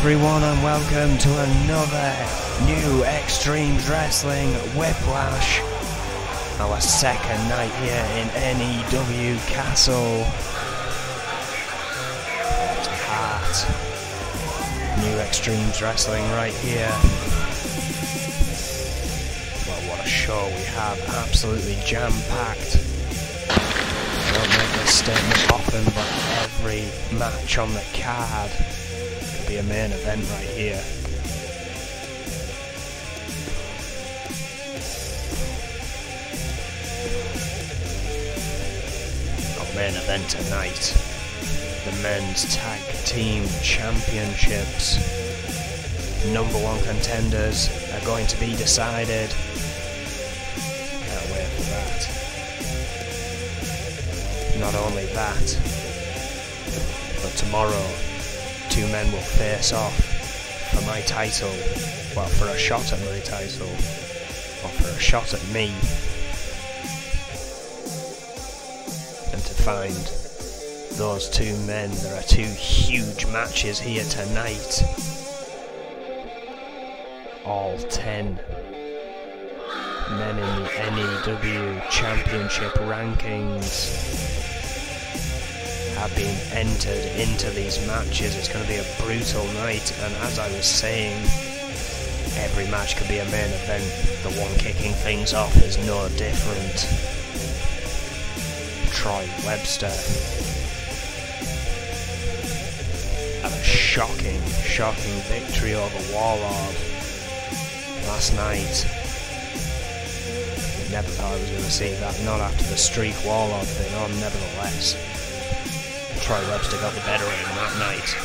everyone, and welcome to another new Extreme Wrestling Whiplash. Our second night here in N.E.W. Castle. Heart. New Extremes Wrestling right here. Well, what a show we have. Absolutely jam-packed. I don't make this statement often, but every match on the card could be a main event right here. Our main event tonight, the Men's Tag Team Championships. #1 contenders are going to be decided. Can't wait for that. Not only that, but tomorrow, two men will face off for my title. Well, for a shot at my title, or for a shot at me. And to find those two men, there are two huge matches here tonight. All 10 men in the N.E.W. Championship rankings have been entered into these matches. It's going to be a brutal night, and as I was saying, every match could be a main event. The one kicking things off is no different. Troy Webster had a shocking victory over Warlord last night. Never thought I was going to see that, not after the streak Warlord thing on. Nevertheless, Troy Webster got the better of him that night.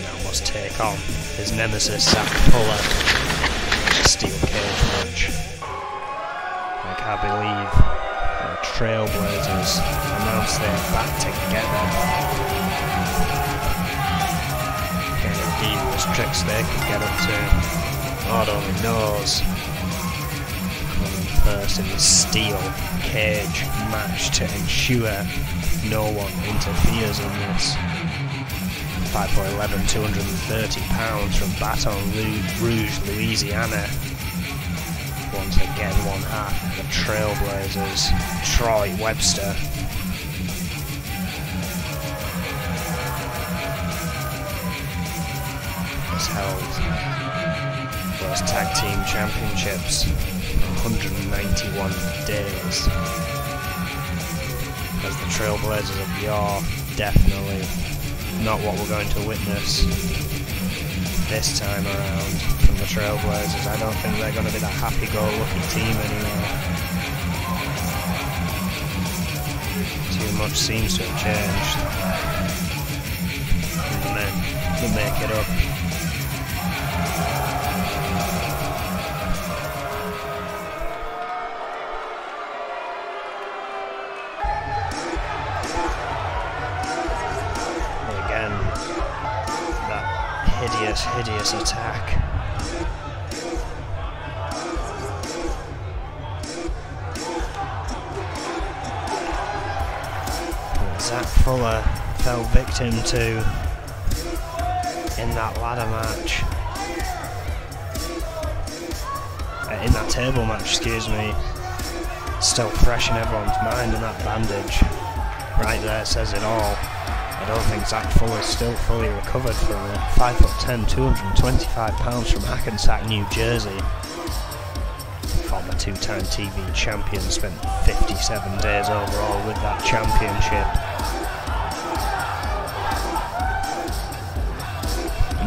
Now must take on his nemesis Zach Fuller in a steel cage match. I can't believe the Trailblazers announced they're back together. Any devious tricks they could get up to, God only knows. Coming first in the steel cage match to ensure no one interferes in this. 5'11", 230 pounds from Baton Rouge, Louisiana. Once again, one half of the Trailblazers, Troy Webster. Has held those tag team championships 191 days. As the Trailblazers of yore, definitely not what we're going to witness this time around from the Trailblazers. I don't think they're going to be that happy-go-lucky team anymore. Too much seems to have changed. And then they'll make it up. Hideous attack. Zach Fuller fell victim to in that ladder match. In that table match, excuse me. Still fresh in everyone's mind, and that bandage right there says it all. I don't think Zach Fuller is still fully recovered from it. 5'10", 225 pounds from Hackensack, New Jersey. Former two-time TV champion, spent 57 days overall with that championship.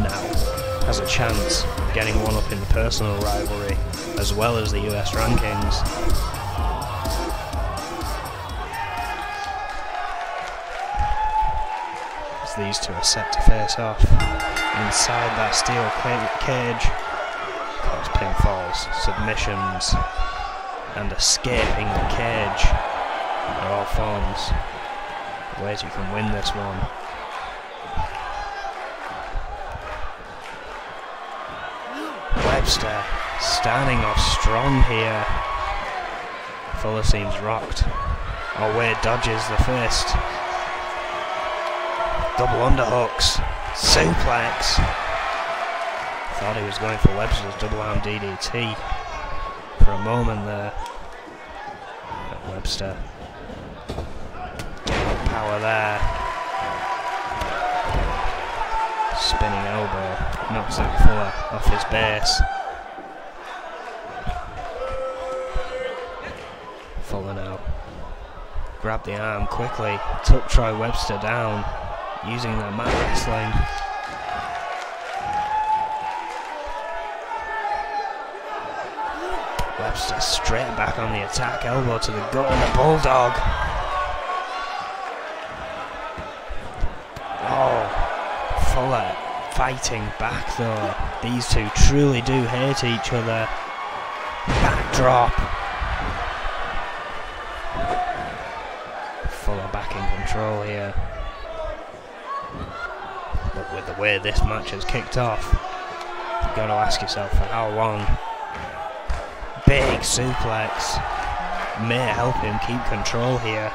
Now has a chance of getting one up in the personal rivalry, as well as the US rankings. These two are set to face off inside that steel cage. Cause pinfalls, submissions, and escaping the cage are all forms of ways you can win this one. Webster starting off strong here. Fuller seems rocked. Wade dodges the fist. Double underhooks. Suplex. Thought he was going for Webster's double arm DDT for a moment there. But Webster. Power there. Spinning elbow. Knocks Zach Fuller off his base. Fuller now. Grabbed the arm quickly. Took Troy Webster down. Using that mat wrestling. Webster straight back on the attack. Elbow to the gut and a bulldog. Oh, Fuller fighting back though. These two truly do hate each other. Backdrop. Fuller back in control here. But with the way this match has kicked off, you've got to ask yourself for how long. Big suplex may help him keep control here.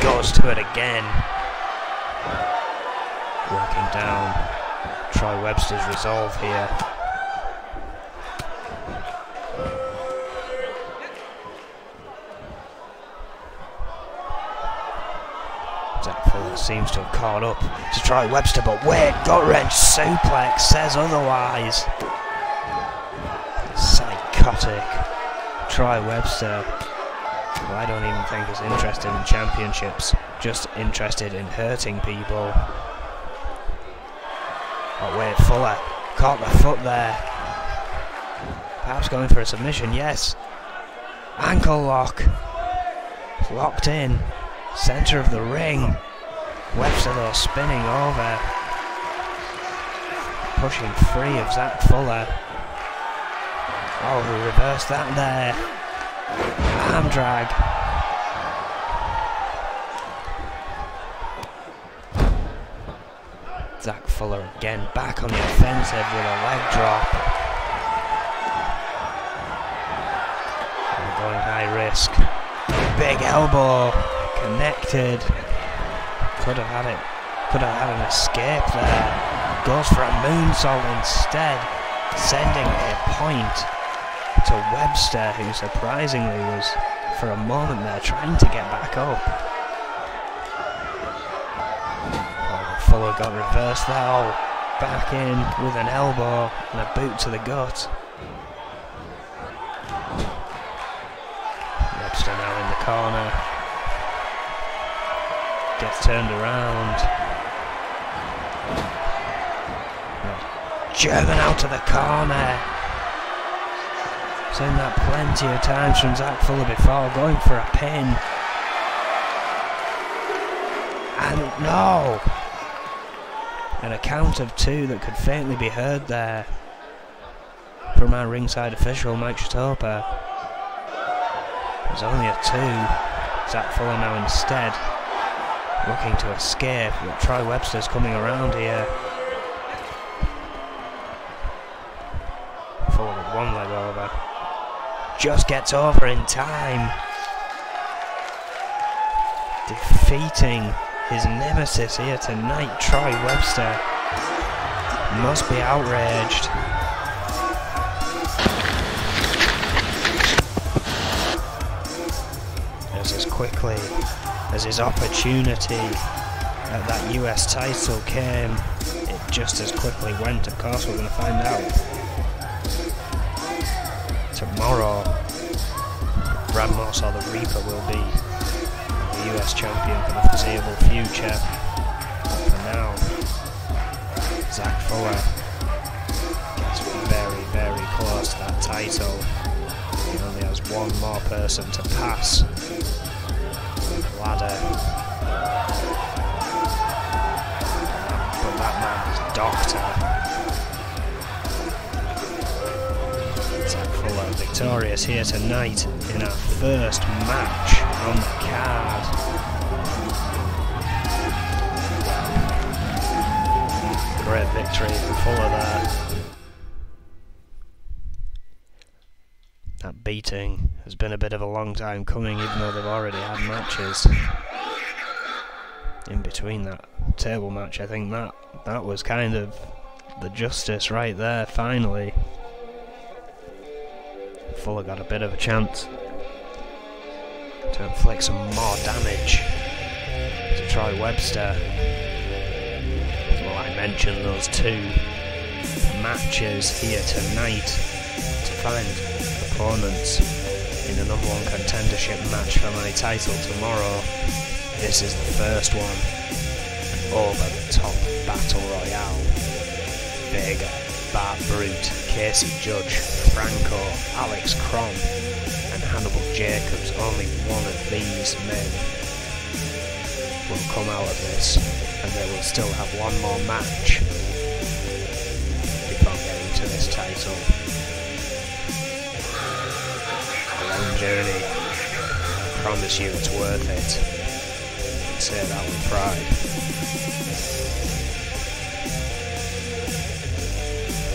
Goes to it again. Working down Troy Webster's resolve here. Zach Fuller seems to have caught up to Troy Webster, but wait, gut wrench suplex says otherwise. Psychotic. Troy Webster, who I don't even think is interested in championships, just interested in hurting people. Oh wait, Fuller caught the foot there. Perhaps going for a submission, yes. Ankle lock. Locked in. Centre of the ring. Webster though spinning over. Pushing free of Zach Fuller. Oh, who reversed that there. Arm drag. Zach Fuller again back on the offensive with a leg drop. And going high risk. Big elbow. Connected. Could have had it. Could have had an escape there. Goes for a moonsault instead. Sending a point to Webster, who surprisingly was for a moment there trying to get back up. Oh, Fuller got reversed there. Oh, back in with an elbow and a boot to the gut. Webster now in the corner. Gets turned around. German out to the corner. Seen that plenty of times from Zach Fuller before, going for a pin. And no! And a count of two that could faintly be heard there from our ringside official, Mike Shatopa. There's only a two. Zach Fuller now instead looking to escape, but Troy Webster's coming around here. Fuller with one leg over. Just gets over in time. Defeating his nemesis here tonight, Troy Webster. Must be outraged. As quickly as his opportunity at that US title came, it just as quickly went. Of course, we're going to find out tomorrow. Ramos or the Reaper will be the US champion for the foreseeable future. But for now, Zach Fuller gets very, very close to that title. He only has one more person to pass the ladder. But that man is Doctor. Zach Fuller victorious here tonight in our first match on the card. Great victory for Fuller there. That beating has been a bit of a long time coming, even though they've already had matches. In between that table match, I think that was kind of the justice right there, finally. Fuller got a bit of a chance to inflict some more damage to Troy Webster. Well, I mentioned those two matches here tonight to find opponents in a #1 contendership match for my title tomorrow. This is the first one, an over-the-top battle royale. Big Bart Brute, Casey Judge, Franco, Alex Crom and Hannibal Jacobs. Only one of these men will come out of this, and they will still have one more match before getting to this title. A long journey. I promise you it's worth it. I say that with pride.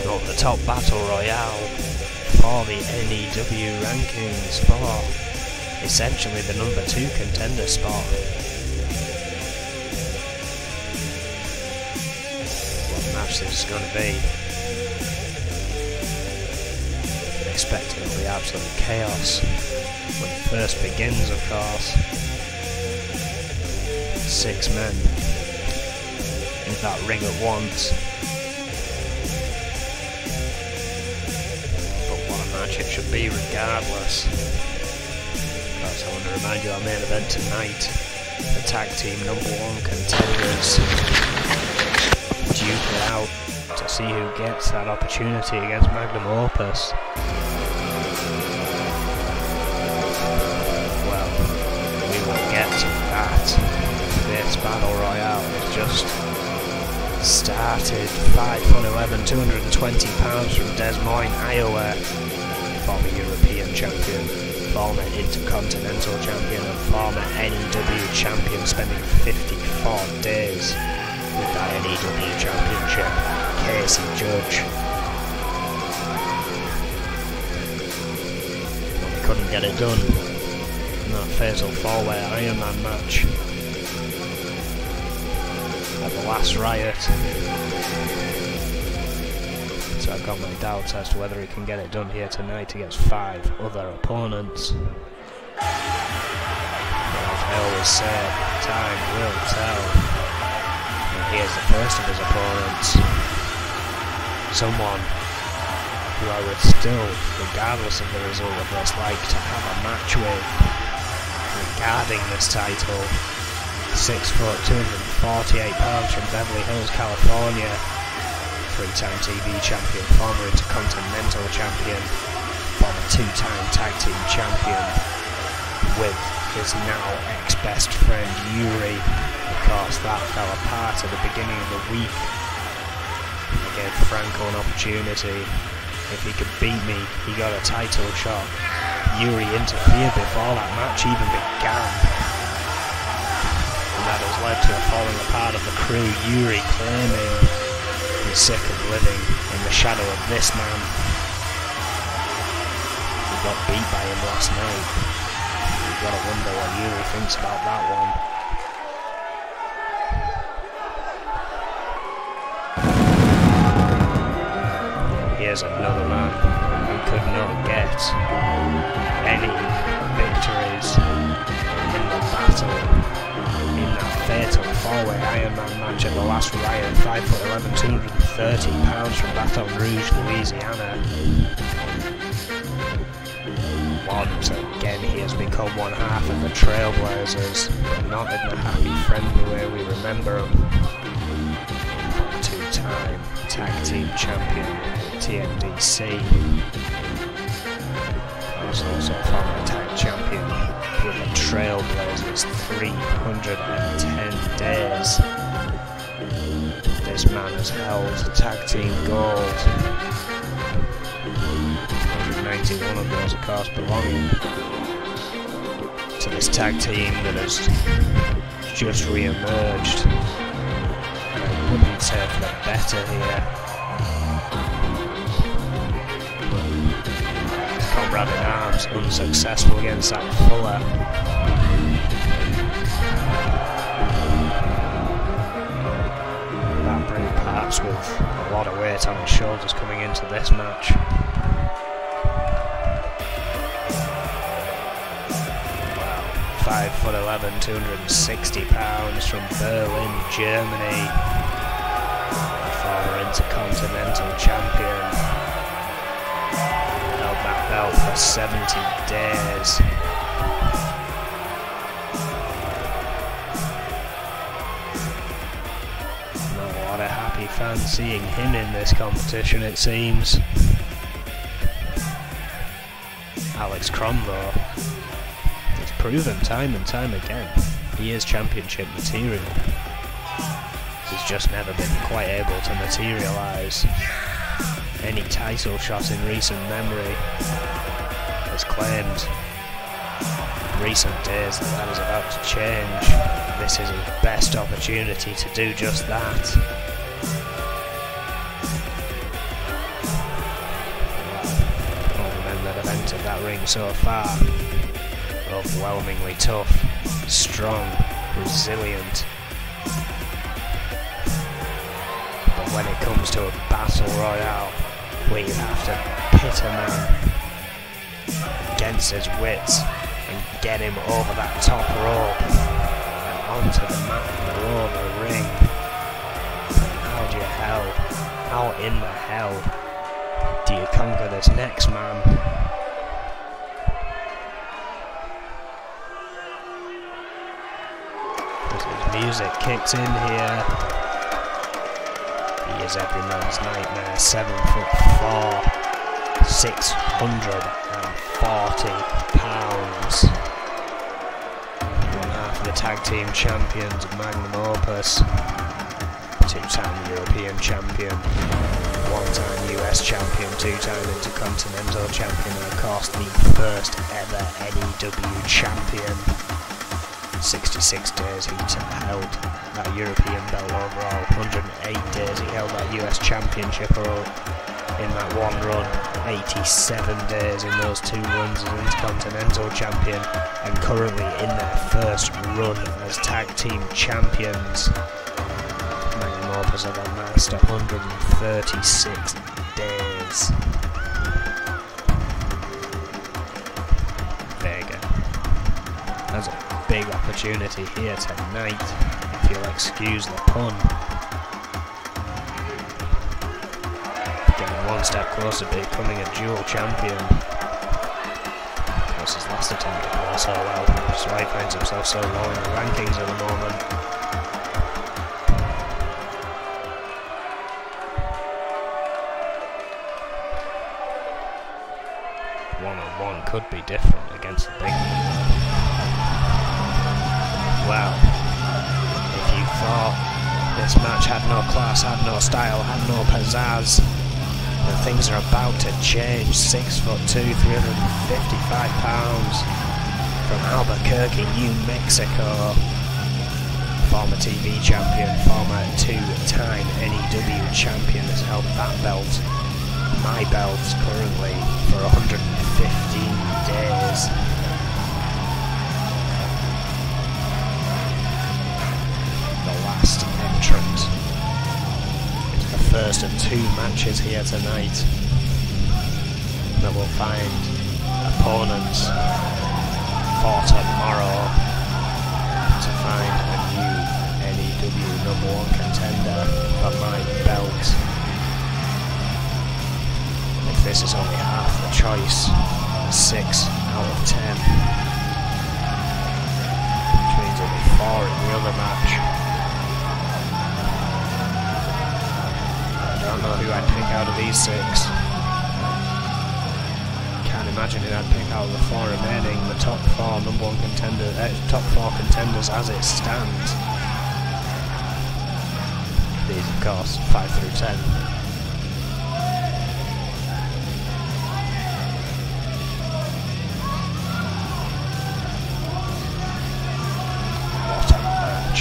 Over the top battle royale for the N.E.W rankings for essentially the #2 contender spot. What match this is going to be? I expect it'll be absolute chaos when it first begins, of course. 6 men in that ring at once. It should be regardless. Because I want to remind you, our main event tonight, the tag team #1 contenders duke it out to see who gets that opportunity against Magnum Opus. Well, we will get to that. This battle royale has just started. 5'11", 220 pounds from Des Moines, Iowa. Former European champion, former Intercontinental champion and former N.E.W champion, spending 54 days with that N.E.W championship, Casey Judge. Well, he couldn't get it done in that fatal 4-way Ironman match at the last Riot. So I've got my doubts as to whether he can get it done here tonight against 5 other opponents. But as I always say, time will tell. And here's the first of his opponents. Someone who I would still, regardless of the result of this, like to have a match with regarding this title. 6 foot, 248 pounds from Beverly Hills, California. 3-time TV champion, former Intercontinental champion, former 2-time tag team champion, with his now ex-best friend Yuri. Of course, that fell apart at the beginning of the week. I gave Franco an opportunity. If he could beat me, he got a title shot. Yuri interfered before that match even began. And that has led to a falling apart of the crew. Yuri claiming sick of living in the shadow of this man who got beat by him last night. You've got to wonder what Yuri thinks about that one. Here's another man who could not get any victories in the battle. In that fatal 4-way Ironman match at the last Riot, 5'11", 230 pounds from Baton Rouge, Louisiana. Once again, he has become one half of the Trailblazers, but not in the happy, friendly way we remember him. 2-time tag team champion, TNDC. Also former tag champion with the Trailblazers, 310 days. This man has held tag team gold. 191 of those, of course, belonging to this tag team that has just re-emerged. And I wouldn't say for the better here. grabbing arms, unsuccessful against Zach Fuller. That brings perhaps with a lot of weight on his shoulders coming into this match. Wow, 5'11", 260 pounds from Berlin, Germany. Former Intercontinental Champion. Held that belt for 70 days. Not a lot of happy fans seeing him in this competition, it seems. Alex Cromwell, he's proven time and time again he is championship material. He's just never been quite able to materialise. Any title shot in recent memory has claimed in recent days that is about to change. This is his best opportunity to do just that. All the men that have entered that ring so far, overwhelmingly tough, strong, resilient. But when it comes to a battle royale, where you have to pit a man against his wits and get him over that top rope and onto the mat below the ring, how in the hell do you conquer this next man? As his music kicks in here, he is every man's nightmare. 7'4", 640 pounds. One half of the tag team champions of Magnum Opus. Two-time European champion. One-time US champion. Two-time Intercontinental champion. And of course the first ever N.E.W. champion. 66 days he held that European belt overall. 108 days he held that US championship in that one run. 87 days in those two runs as Intercontinental champion, and currently in their first run as tag team champions. Magnum Opus have amassed 136 days. Vega has a big opportunity here tonight, if you'll excuse the pun. Getting one step closer to becoming a dual champion. Of course, his last attempt didn't go so well, which is why he finds himself so low in the rankings at the moment. One-on-one could be different against the big man. Well, if you thought this match had no class, had no style, had no pizzazz, then things are about to change. 6'2", 355 pounds from Albuquerque, New Mexico. Former TV champion, former two-time N.E.W. champion, has held that belt, my belt, currently for 115 days. Entrant into the first of two matches here tonight that will find opponents for tomorrow to find a new N.E.W. #1 contender for my belt. If this is only half the choice, 6 out of 10, which means only 4 in the other match. I don't know who I'd pick out of these 6. Can't imagine who I'd pick out of the 4 remaining. The top 4 #1 contenders, top 4 contenders as it stands. These, of course, 5 through 10. What a match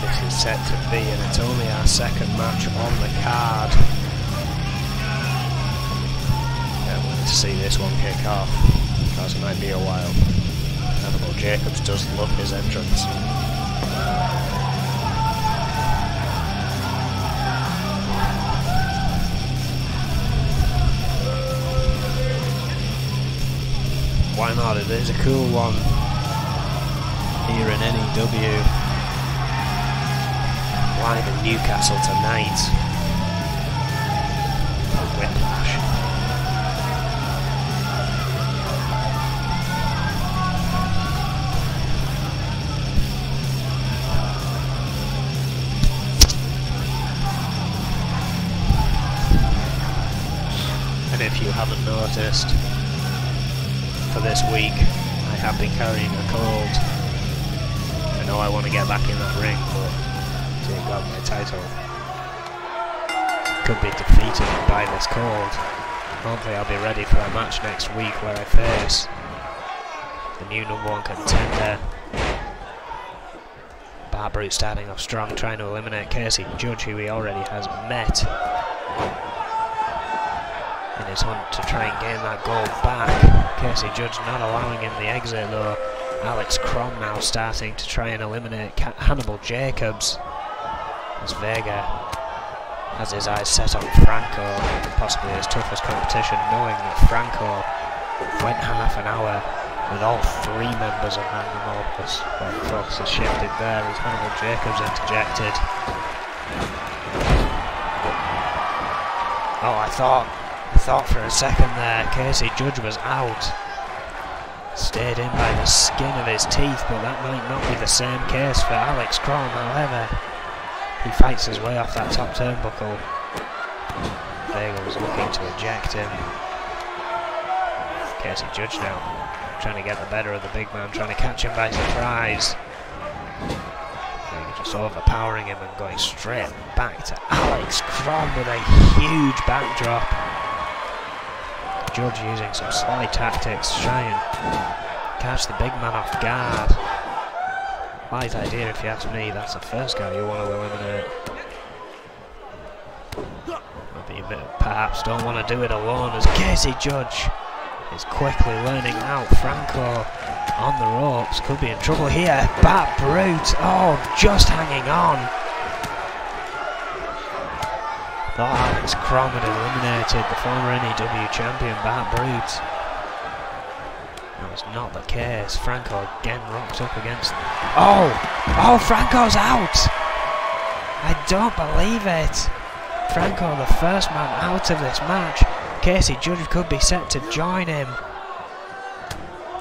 this is set to be, and it's only our second match on the card. wanting to see this one kick off, because it might be a while. Hannibal Jacobs does love his entrance. Why not? It is a cool one here in N.E.W. live in Newcastle tonight for Whiplash. And if you haven't noticed, for this week I have been carrying a cold. I know I want to get back in that ring, but until I got my title, could be defeated by this cold. Hopefully I'll be ready for a match next week where I face the new #1 contender. Bart Brute starting off strong, trying to eliminate Casey Judge, who he already has met in his hunt to try and gain that gold back. Casey Judge not allowing him the exit though. Alex Crom now starting to try and eliminate Hannibal Jacobs, as Vega has his eyes set on Franco, possibly his toughest competition, knowing that Franco went half an hour with all 3 members of Magnum Opus. Well, the focus has shifted there as Hannibal Jacobs interjected. Oh, I thought for a second there Casey Judge was out. Stayed in by the skin of his teeth, but that might not be the same case for Alex Crom. However, he fights his way off that top turnbuckle. Vega was looking to eject him. Casey Judge now trying to get the better of the big man, trying to catch him by surprise. Vega just overpowering him and going straight back to Alex Crom with a huge backdrop. Judge using some sly tactics to try and catch the big man off guard. Light idea if you ask me, that's the first guy you want to eliminate. But you perhaps don't want to do it alone, as Casey Judge is quickly learning out. Franco on the ropes, could be in trouble here. Bart Brute, oh, just hanging on. Thought Alex Crom had eliminated the former N.E.W. champion Bart Brute. That was not the case. Franco again rocked up against... Oh! Oh, Franco's out! I don't believe it! Franco, the first man out of this match. Casey Judge could be set to join him.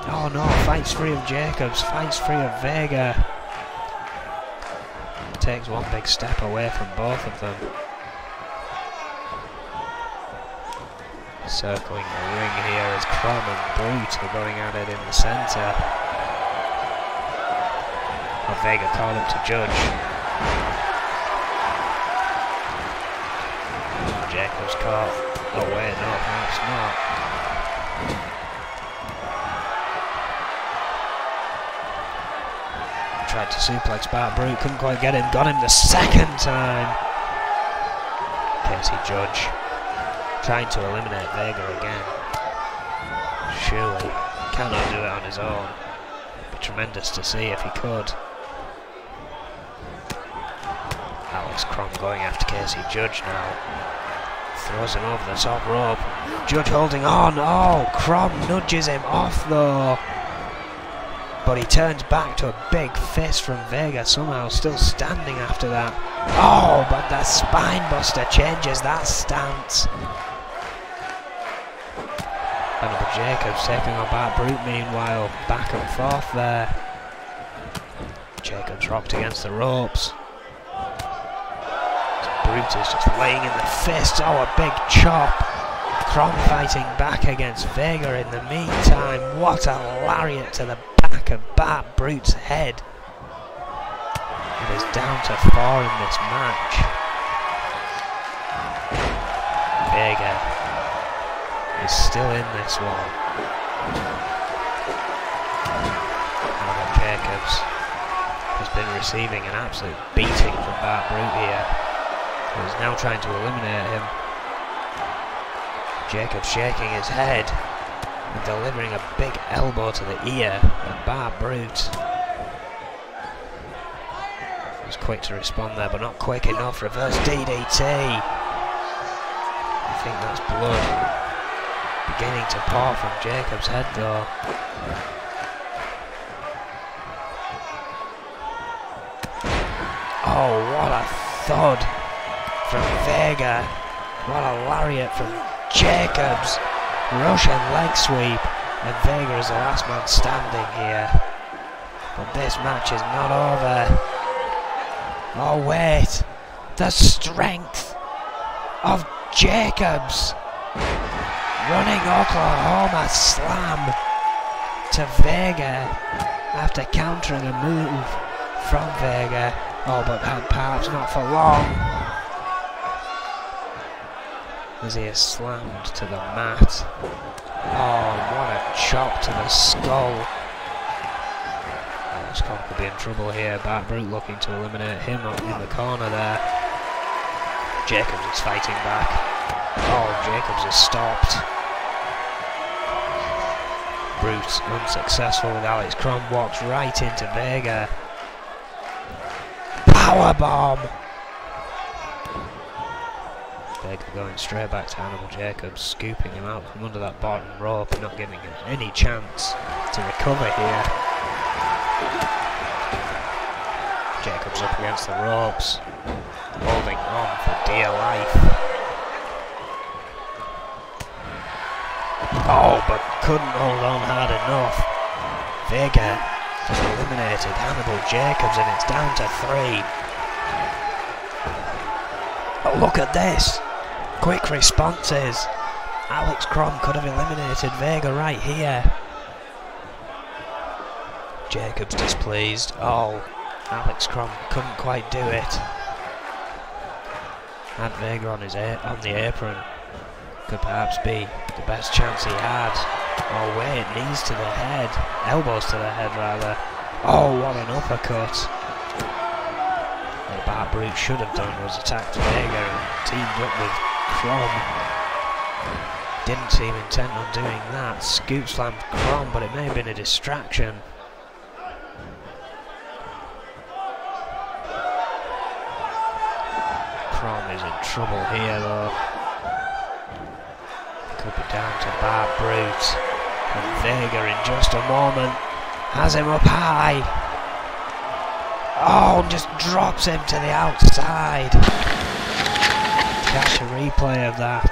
Oh no, fights free of Jacobs, fights free of Vega. Takes one big step away from both of them. Circling the ring here as Crom and Brute are going at it in the centre. Oh, Vega called up to Judge. Jacobs caught. Oh wait, no, perhaps not. Tried to suplex Bart Brute, couldn't quite get him, got him the second time. Casey Judge trying to eliminate Vega again. Surely cannot do it on his own. It'd be tremendous to see if he could. Alex Crom going after Casey Judge now. Throws him over the top rope. Judge holding on. Oh, Crom nudges him off though. But he turns back to a big fist from Vega, somehow still standing after that. Oh, but the spinebuster changes that stance. Hannibal Jacobs taking on Bart Brute meanwhile, back and forth there. Jacobs rocked against the ropes. Brute is just laying in the fist. Oh, a big chop. Crom fighting back against Vega in the meantime. What a lariat to the back of Bart Brute's head. It is down to 4 in this match. Vega is still in this one. Hannibal Jacobs has been receiving an absolute beating from Bart Brute here. He's now trying to eliminate him. Jacobs shaking his head and delivering a big elbow to the ear of Bart Brute. Was quick to respond there, but not quick enough. Reverse DDT. I think that's blood beginning to pour from Jacobs' head though. Oh, what a thud from Vega. What a lariat from Jacobs. Russian leg sweep. And Vega is the last man standing here. But this match is not over. Oh wait. The strength of Jacobs. Running Oklahoma slam to Vega after countering a move from Vega. Oh, but perhaps not for long, as he is slammed to the mat. Oh, what a chop to the skull. Scott could be in trouble here. Bart Brute looking to eliminate him in the corner there. Jacobs is fighting back. Oh, Jacobs is stopped. Brute unsuccessful with Alex Crom, walks right into Vega. Powerbomb! Vega going straight back to Animal Jacobs, scooping him out from under that bottom rope, not giving him any chance to recover here. Jacobs up against the ropes, holding on for dear life. Oh, but couldn't hold on hard enough. Vega has eliminated Hannibal Jacobs and it's down to 3. Oh, look at this! Quick responses. Alex Crom could have eliminated Vega right here. Jacobs displeased. Oh, Alex Crom couldn't quite do it. Had Vega on the apron. Could perhaps be the best chance he had. Oh wait, knees to the head. Elbows to the head rather. Oh, what an uppercut. What Bart Brute should have done was attacked Vega and teamed up with Crom. Didn't seem intent on doing that. Scoop slammed Crom, but it may have been a distraction. Crom is in trouble here though. Could be down to Bart Brute. And Vega in just a moment has him up high. Oh, just drops him to the outside. Catch a replay of that.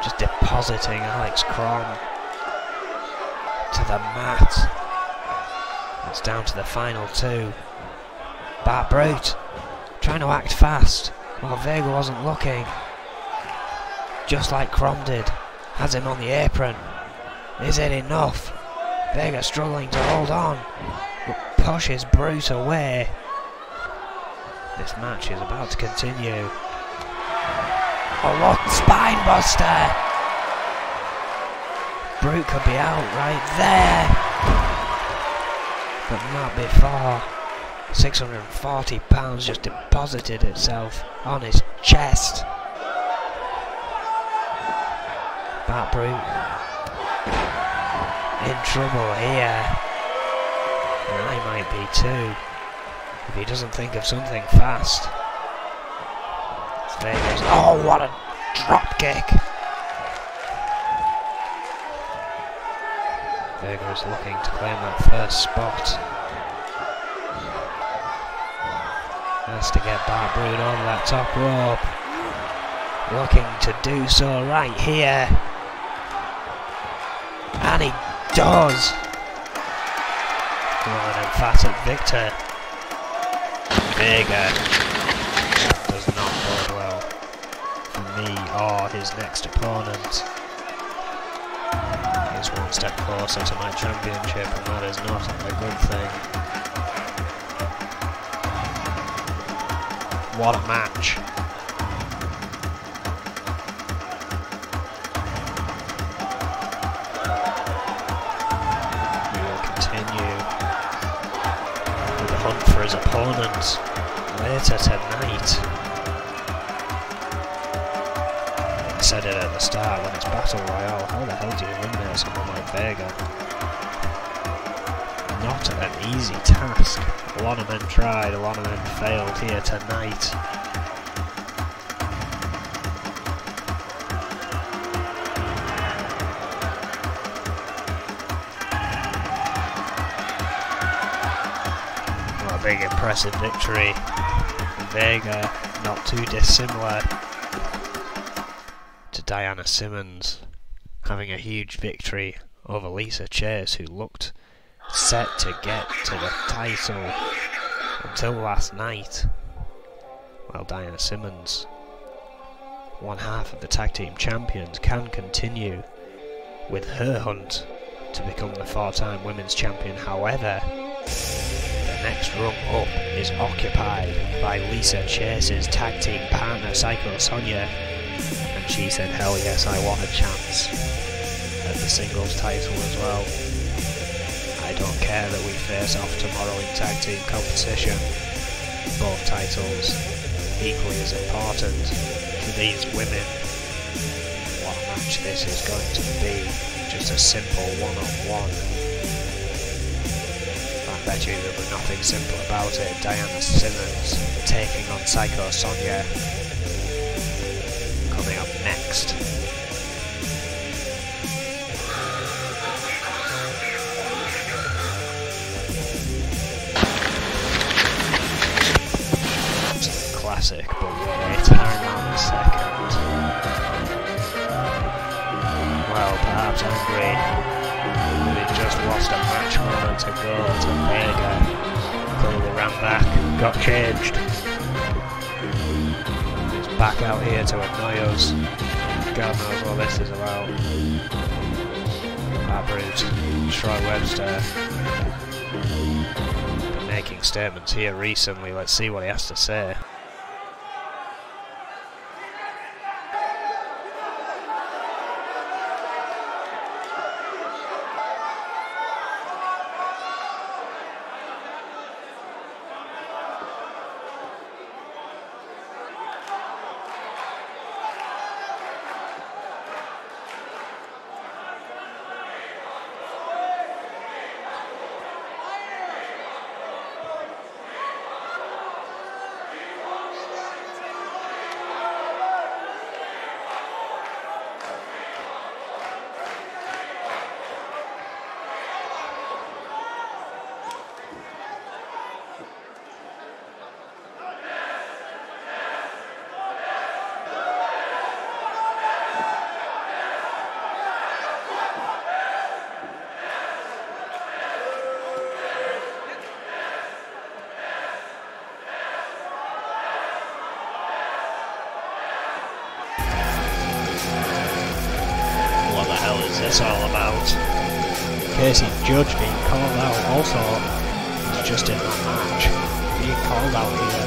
Just depositing Alex Crom to the mat. It's down to the final 2. Bart Brute trying to act fast while Vega wasn't looking. Just like Crom did. Has him on the apron. Is it enough? Vega struggling to hold on, but pushes Brute away. This match is about to continue. Oh look, spine buster! Brute could be out right there, but not before. 640 pounds just deposited itself on his chest. Bart Brute in trouble here. And I might be too, if he doesn't think of something fast. Vega's, oh, what a drop kick! Vega is looking to claim that first spot. Has to get Bart Brute over that top rope. Looking to do so right here. And he does. Well, an emphatic victor. Vega. That does not bode well for me or his next opponent. He's one step closer to my championship, and that is not a good thing. What a match. We will continue with the hunt for his opponent later tonight. said it at the start, when it's Battle Royale, how the hell do you eliminate someone like Vega? Not an easy task. A lot of men tried, a lot of men failed here tonight. Well, a big impressive victory. Vega, not too dissimilar to Diana Simmons, having a huge victory over Lisa Chase, who looked set to get to the title until last night. While Diana Simmons, one half of the tag team champions, can continue with her hunt to become the 4-time women's champion. However, the next rung up is occupied by Lisa Chase's tag team partner, Psycho Sonia, and she said, hell yes, I want a chance at the singles title as well. I don't care that we face off tomorrow in tag team competition. Both titles equally as important to these women. What a match this is going to be. Just a simple one-on-one. I bet you there was nothing simple about it. Diana Simmons taking on Psycho Sonia. Coming up next. Classic, but wait, hang on a second. Well, perhaps angry. They just lost a match moment to go to Vega. Clearly ran back, got changed. He's back out here to annoy us. God knows what this is about. That brute, Troy Webster, been making statements here recently. Let's see what he has to say. This all about? Casey Judge being called out also was just in that match, being called out here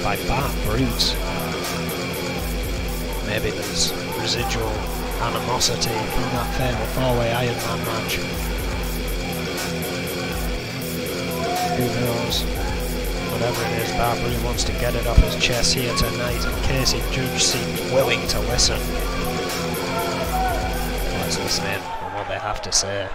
by Bart Brute. Maybe there's residual animosity from that fatal 4-way Iron Man match. Who knows? Whatever it is, Bart Brute wants to get it off his chest here tonight, and Casey Judge seems willing to listen. Let's listen in on what they have to say.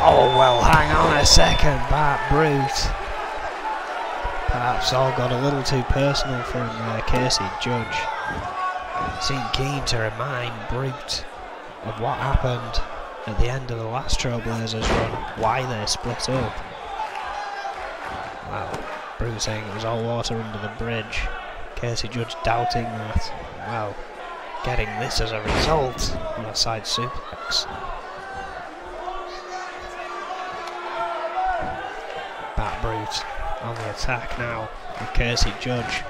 Oh well, hang on a second, Bart Brute. Perhaps all got a little too personal from Casey Judge. Seemed keen to remind Brute of what happened at the end of the last Trailblazers run, why they split up. Well, Brute saying it was all water under the bridge. Casey Judge doubting that. Well, getting this as a result on a side suplex. Bart Brute on the attack now with Casey Judge.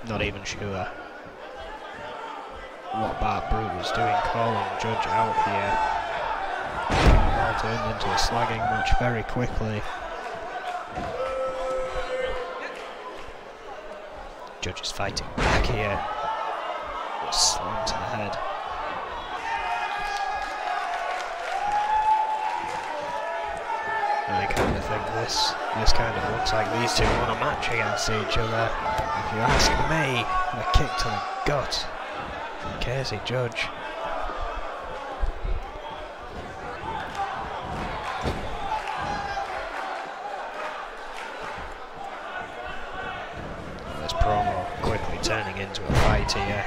Not even sure what Bart Brute was doing, calling Judge out here. All turned into a slagging match very quickly. Judge is fighting back here. Slam to the head. I kind of think this kind of looks like these two want a match against each other. If you ask me, a kick to the gut from Casey Judge. This promo quickly turning into a fight here.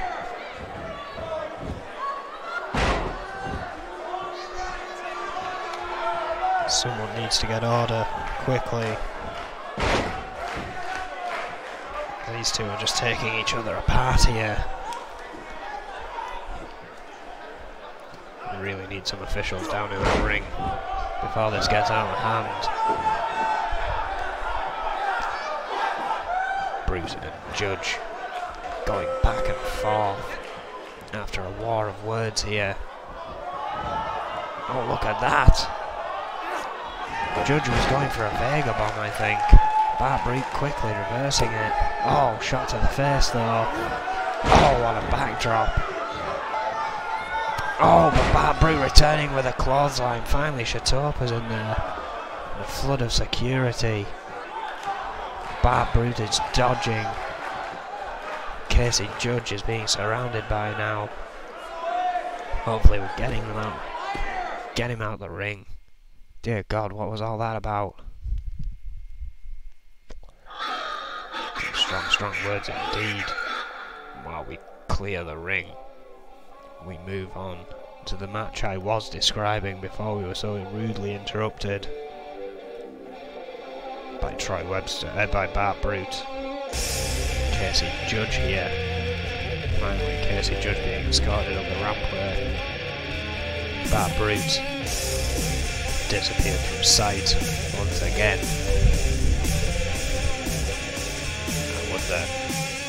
Someone needs to get order quickly. These two are just taking each other apart here. We really need some officials down in the ring before this gets out of hand. Brute and Judge going back and forth after a war of words here. Oh, look at that! Judge was going for a Vega bomb, I think. Bart Brute quickly reversing it. Oh, shot to the face though. Oh, what a backdrop. Oh, but Bart Brute returning with a clothesline. Finally, Shatopa's in there. And a flood of security. Bart Brute is dodging. Casey Judge is being surrounded by now. Hopefully we're getting them out. Get him out the ring. Dear God, what was all that about? Strong words indeed. While we clear the ring, we move on to the match I was describing before we were so rudely interrupted by by Bart Brute. Casey Judge here. Finally, Casey Judge being escorted up the rampway. Bart Brute disappeared from sight once again. I wonder,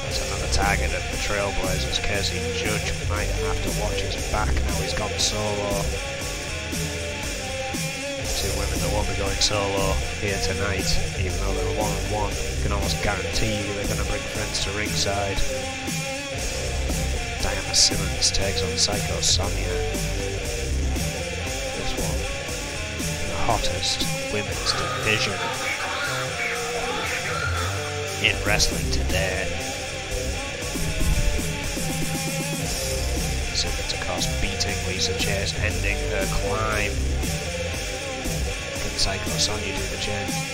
that's another target of the Trailblazers. Casey Judge might have to watch his back now he's gone solo. Two women that won't be going solo here tonight, even though they're one-on-one. You can almost guarantee you they're going to bring friends to ringside. Diana Simmons takes on Psycho Sonia. Hottest women's division in wrestling today. Simmons, of course, beating Lisa Chase, ending her climb. Can Psycho Sonia do the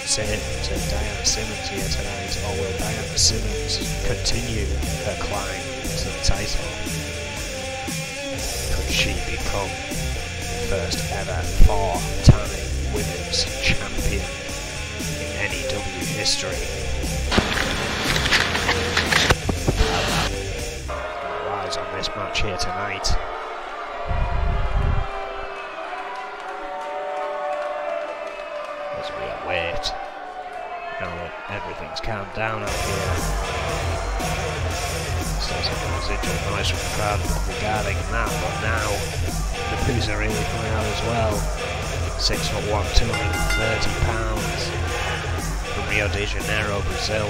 same to Diana Simmons here tonight, or will Diana Simmons continue her climb to the title? Could she become the first ever four-time women's champion in N.E.W. history? All eyes on this match here tonight. As we await, now that everything's calmed down out here. Still some residual noise from the crowd regarding that, but now the boos are really coming out as well. 6'1", 230 pounds, from Rio de Janeiro, Brazil.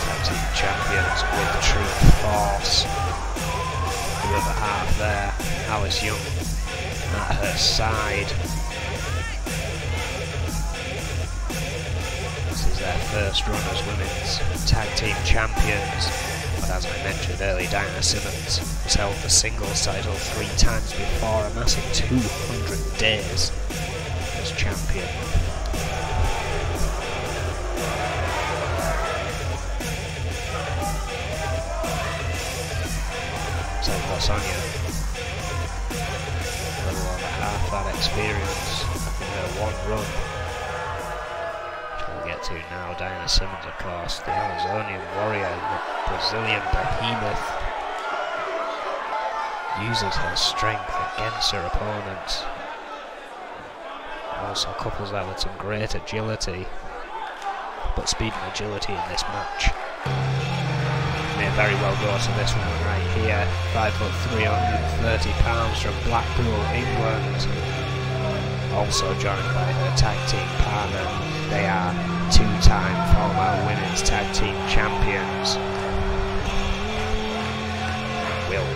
Tag team champions with Truth Force. The other half there, Alice Young at her side. This is their first run as women's tag team champions. But as I mentioned earlier, Diana Simmons has held the singles title 3 times before, amassing 200 days as champion. So Sonia, a little over half that experience in her one run. Which we'll get to now. Diana Simmons, of course, the Amazonian warrior, the Brazilian behemoth, uses her strength against her opponents. Also couples that with some great agility, but speed and agility in this match. May very well go to this woman right here, 5'3", 330 pounds, from Blackpool, England. Also joined by her tag team partner. They are 2-time former women's tag team champions. Will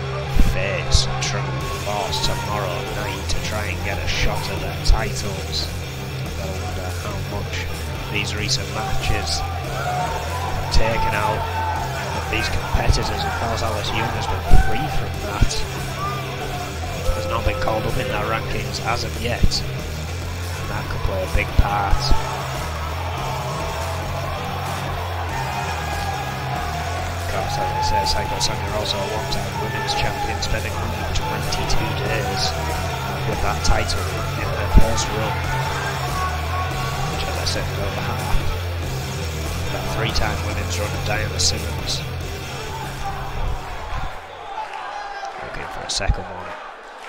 face Triple Force tomorrow night to try and get a shot at their titles. I've got to wonder how much these recent matches have taken out these competitors. Of course, Alice Young has been free from that. Has not been called up in their rankings as of yet. And that could play a big part. Of course, like I said, Psycho Sonia also a one-time women's champion, spending 122 days with that title in her first run, which, as I said, is over half. That 3-time women's run of Diana Simmons. Looking for a second one.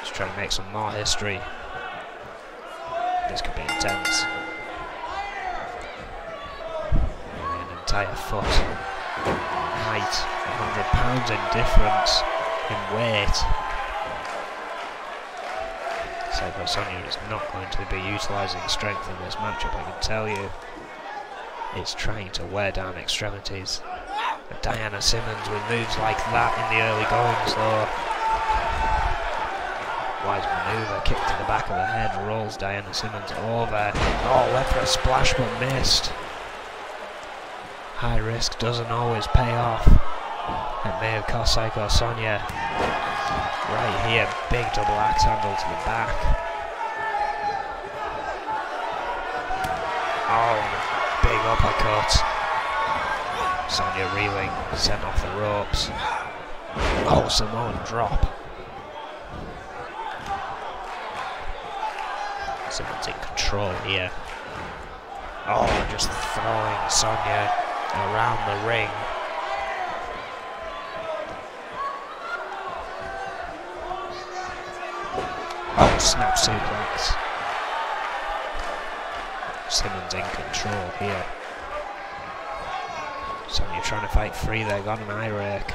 Just trying to make some more history. This could be intense. An entire foot in height, 100 pounds in difference in weight. Psycho Sonia is not going to be utilising strength in this matchup, I can tell you. It's trying to wear down extremities. But Diana Simmons with moves like that in the early goings though. Wise manoeuvre, kick to the back of the head, rolls Diana Simmons over. Oh, went for a splash but missed. High risk doesn't always pay off. It may have cost Psycho Sonia. Right here, big double axe handle to the back. Oh, big uppercut. Sonia reeling, sent off the ropes. Oh, Samoan drop. Simmons in control here. Oh, just throwing Sonia around the ring. Oh, snap suplex. Simmons in control here. Sonia trying to fight free there, got an eye rake.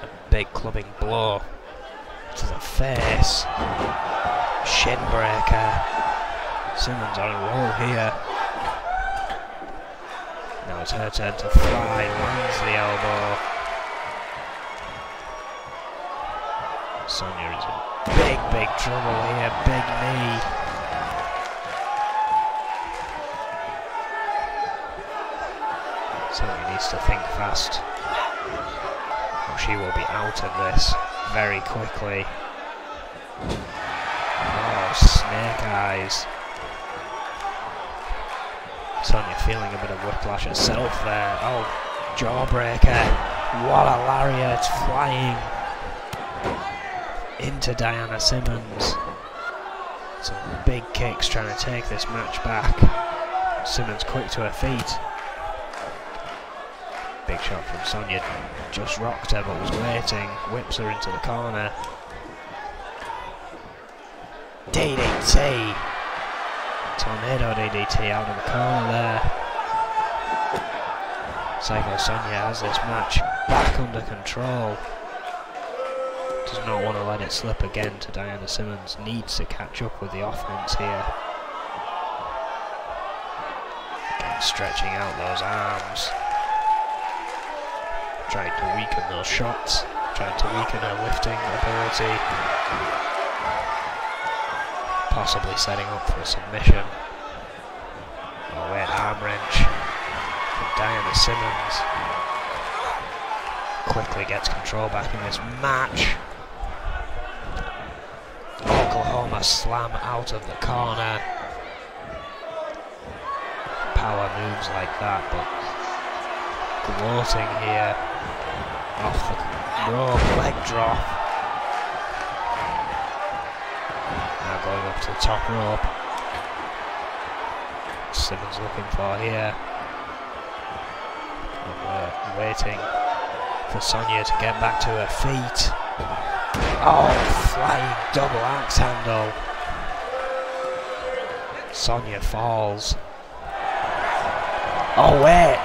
A big clubbing blow to the face. Shin breaker. Simmons on a roll here. Now it's her turn to fly, lands the elbow. Sonia is in big trouble here, big knee. Sonia needs to think fast, or she will be out of this very quickly. Oh, snake eyes. Sonia feeling a bit of whiplash herself there. Oh, jawbreaker. What a lariat, flying into Diana Simmons. Some big kicks trying to take this match back. Simmons quick to her feet. Big shot from Sonia. Just rocked her but was waiting. Whips her into the corner. DDT. Tornado DDT out of the corner there. Psycho Sonia has this match back under control. Does not want to let it slip again to Diana Simmons. Needs to catch up with the offense here. Again, stretching out those arms. Trying to weaken those shots. Trying to weaken her lifting ability. Possibly setting up for a submission. Oh wait, arm wrench from Diana Simmons. quickly gets control back in this match. Oklahoma slam out of the corner. Power moves like that, but gloating here. Off the rope, leg drop. Now going up to the top rope. Simmons looking for here. And waiting for Sonya to get back to her feet. Oh, flying double axe handle. Sonya falls. Oh wait!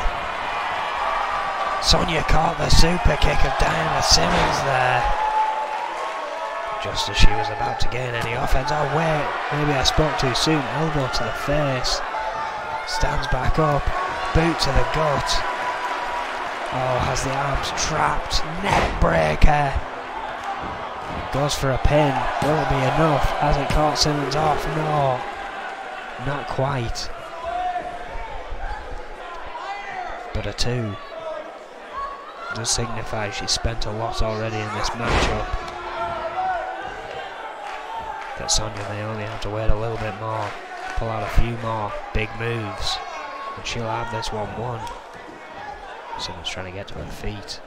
Sonya caught the super kick of Diana Simmons there. Just as she was about to gain any offense. Oh wait, maybe I spoke too soon. Elbow to the face. Stands back up. Boot to the gut. Oh, has the arms trapped. Neck breaker. Goes for a pin. Will it be enough? Has it caught Simmons off? No. Not quite. But a 2. Does signify she spent a lot already in this matchup. That Sonya may only have to wait a little bit more. Pull out a few more big moves. And she'll have this one won. Simmons trying to get to her feet.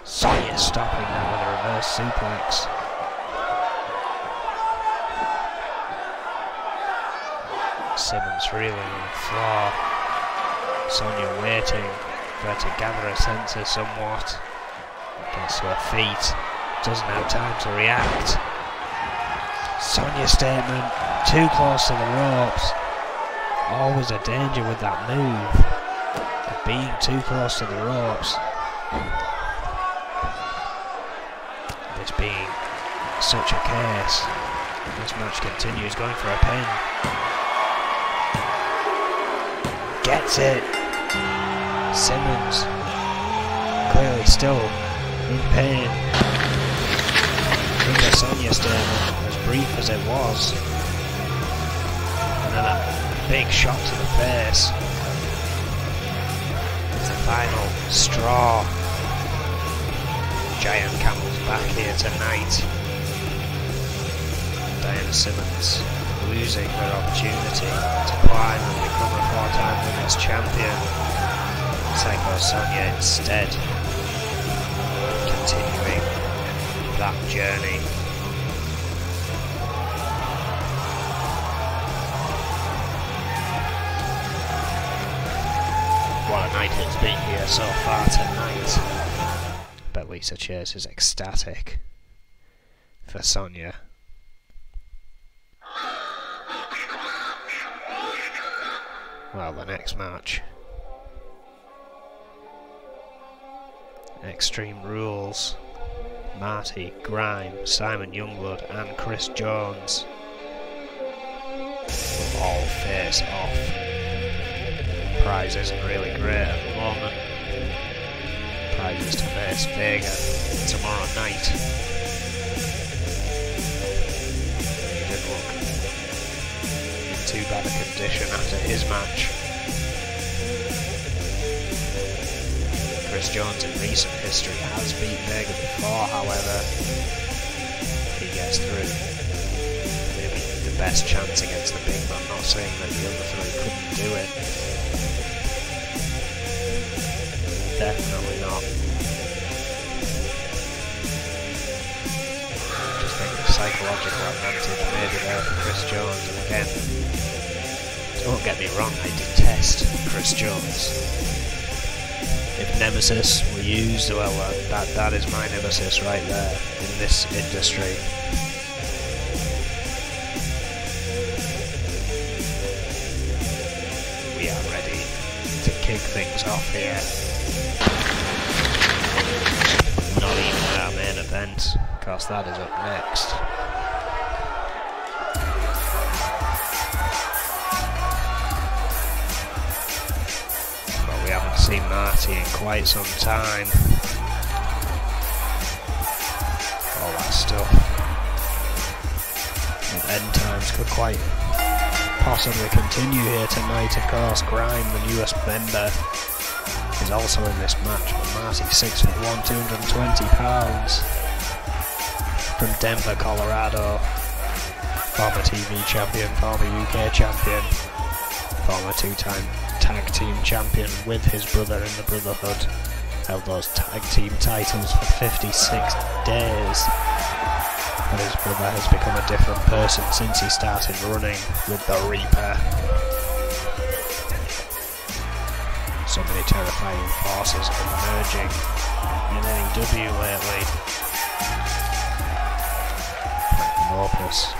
Sonya stopping that with a reverse suplex. Simmons reeling on the floor. Sonya waiting for her to gather her senses somewhat. Gets to her feet. Doesn't have time to react. Sonya's statement. Too close to the ropes. Always a danger with that move. Of being too close to the ropes. This being such a case. This match continues, going for a pin. Gets it. Simmons clearly still in pain. In the Sonya statement, as brief as it was. And then a big shot to the face. It's the final straw. Giant Camel's back here tonight. Diana Simmons losing her opportunity to climb and become a 4-time women's champion. Psycho Sonya instead continuing that journey. What a night it's been here so far tonight. Bet Lisa Chase is ecstatic for Sonya. Well, the next match. Extreme Rules. Marty, Grime, Simon Youngblood and Chris Jones will all face off. Prize isn't really great at the moment. Prize is to face Vega tomorrow night. He didn't look in too bad a condition after his match. Chris Jones in recent history has beat Vega before, however, he gets through. Maybe the best chance against the big man, not saying that the other three couldn't do it. Definitely not. Just think the psychological advantage may be there for Chris Jones, and again, don't get me wrong, I detest Chris Jones. If Nemesis were used, well, that is my Nemesis right there in this industry. We are ready to kick things off here. Not even our main event, of course that is up next. We haven't seen Marty in quite some time. All that stuff. And end times could quite possibly continue here tonight. Of course, Grime, the newest member, is also in this match, but Marty's 6'1", 220 pounds. From Denver, Colorado. Former TV champion, former UK champion, former two-time tag team champion with his brother in the Brotherhood. Held those tag team titles for 56 days. But his brother has become a different person since he started running with the Reaper. So many terrifying forces emerging in N.E.W. lately. Opus,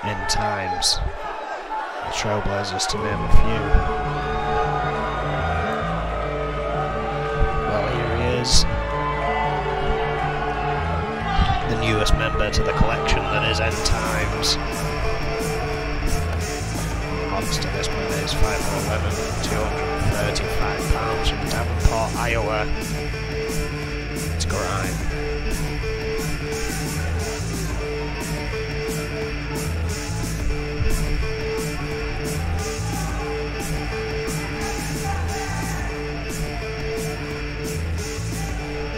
End Times, the Trailblazers, to name a few. Well, here he is, the newest member to the collection that is End Times. Monster, this man is 5'11", 235 pounds from Davenport, Iowa. It's Grime.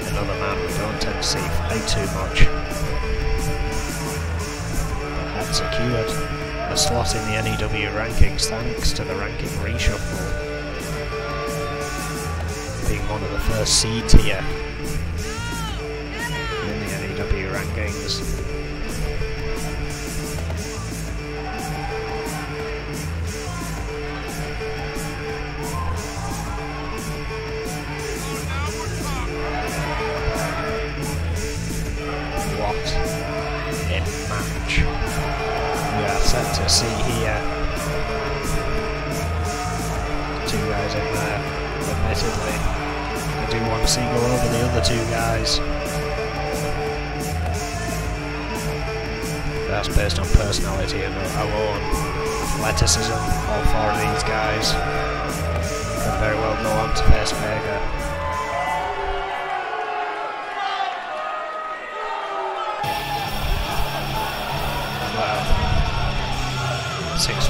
Another man we don't tend to see fight too much, but had secured a slot in the N.E.W. rankings thanks to the ranking reshuffle, being one of the first C tier in the N.E.W. rankings. To see here, two guys in there. Admittedly, I do want to see go over the other two guys. That's based on personality alone. Athleticism, all four of these guys can very well go on to face Vega. 6'1",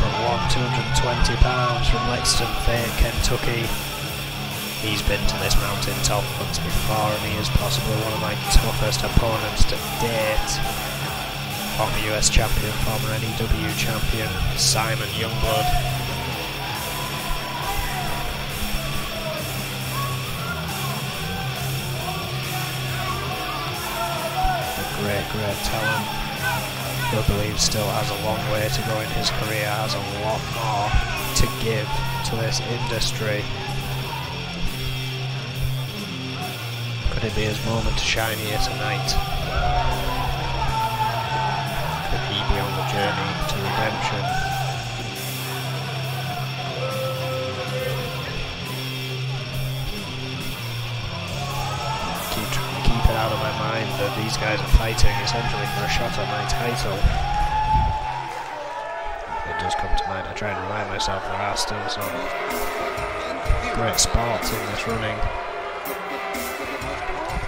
220 pounds from Lexington, Kentucky. He's been to this mountaintop once before and he is possibly one of my toughest opponents to date. Former US champion, former N.E.W. champion, Simon Youngblood. A great talent. Who I believe still has a long way to go in his career, has a lot more to give to this industry. Could it be his moment to shine here tonight? Could he be on the journey to redemption? Keep it out of my mind that these guys are fighting essentially for a shot at my title. It does come to mind. I try and remind myself there are still some great sports in this running.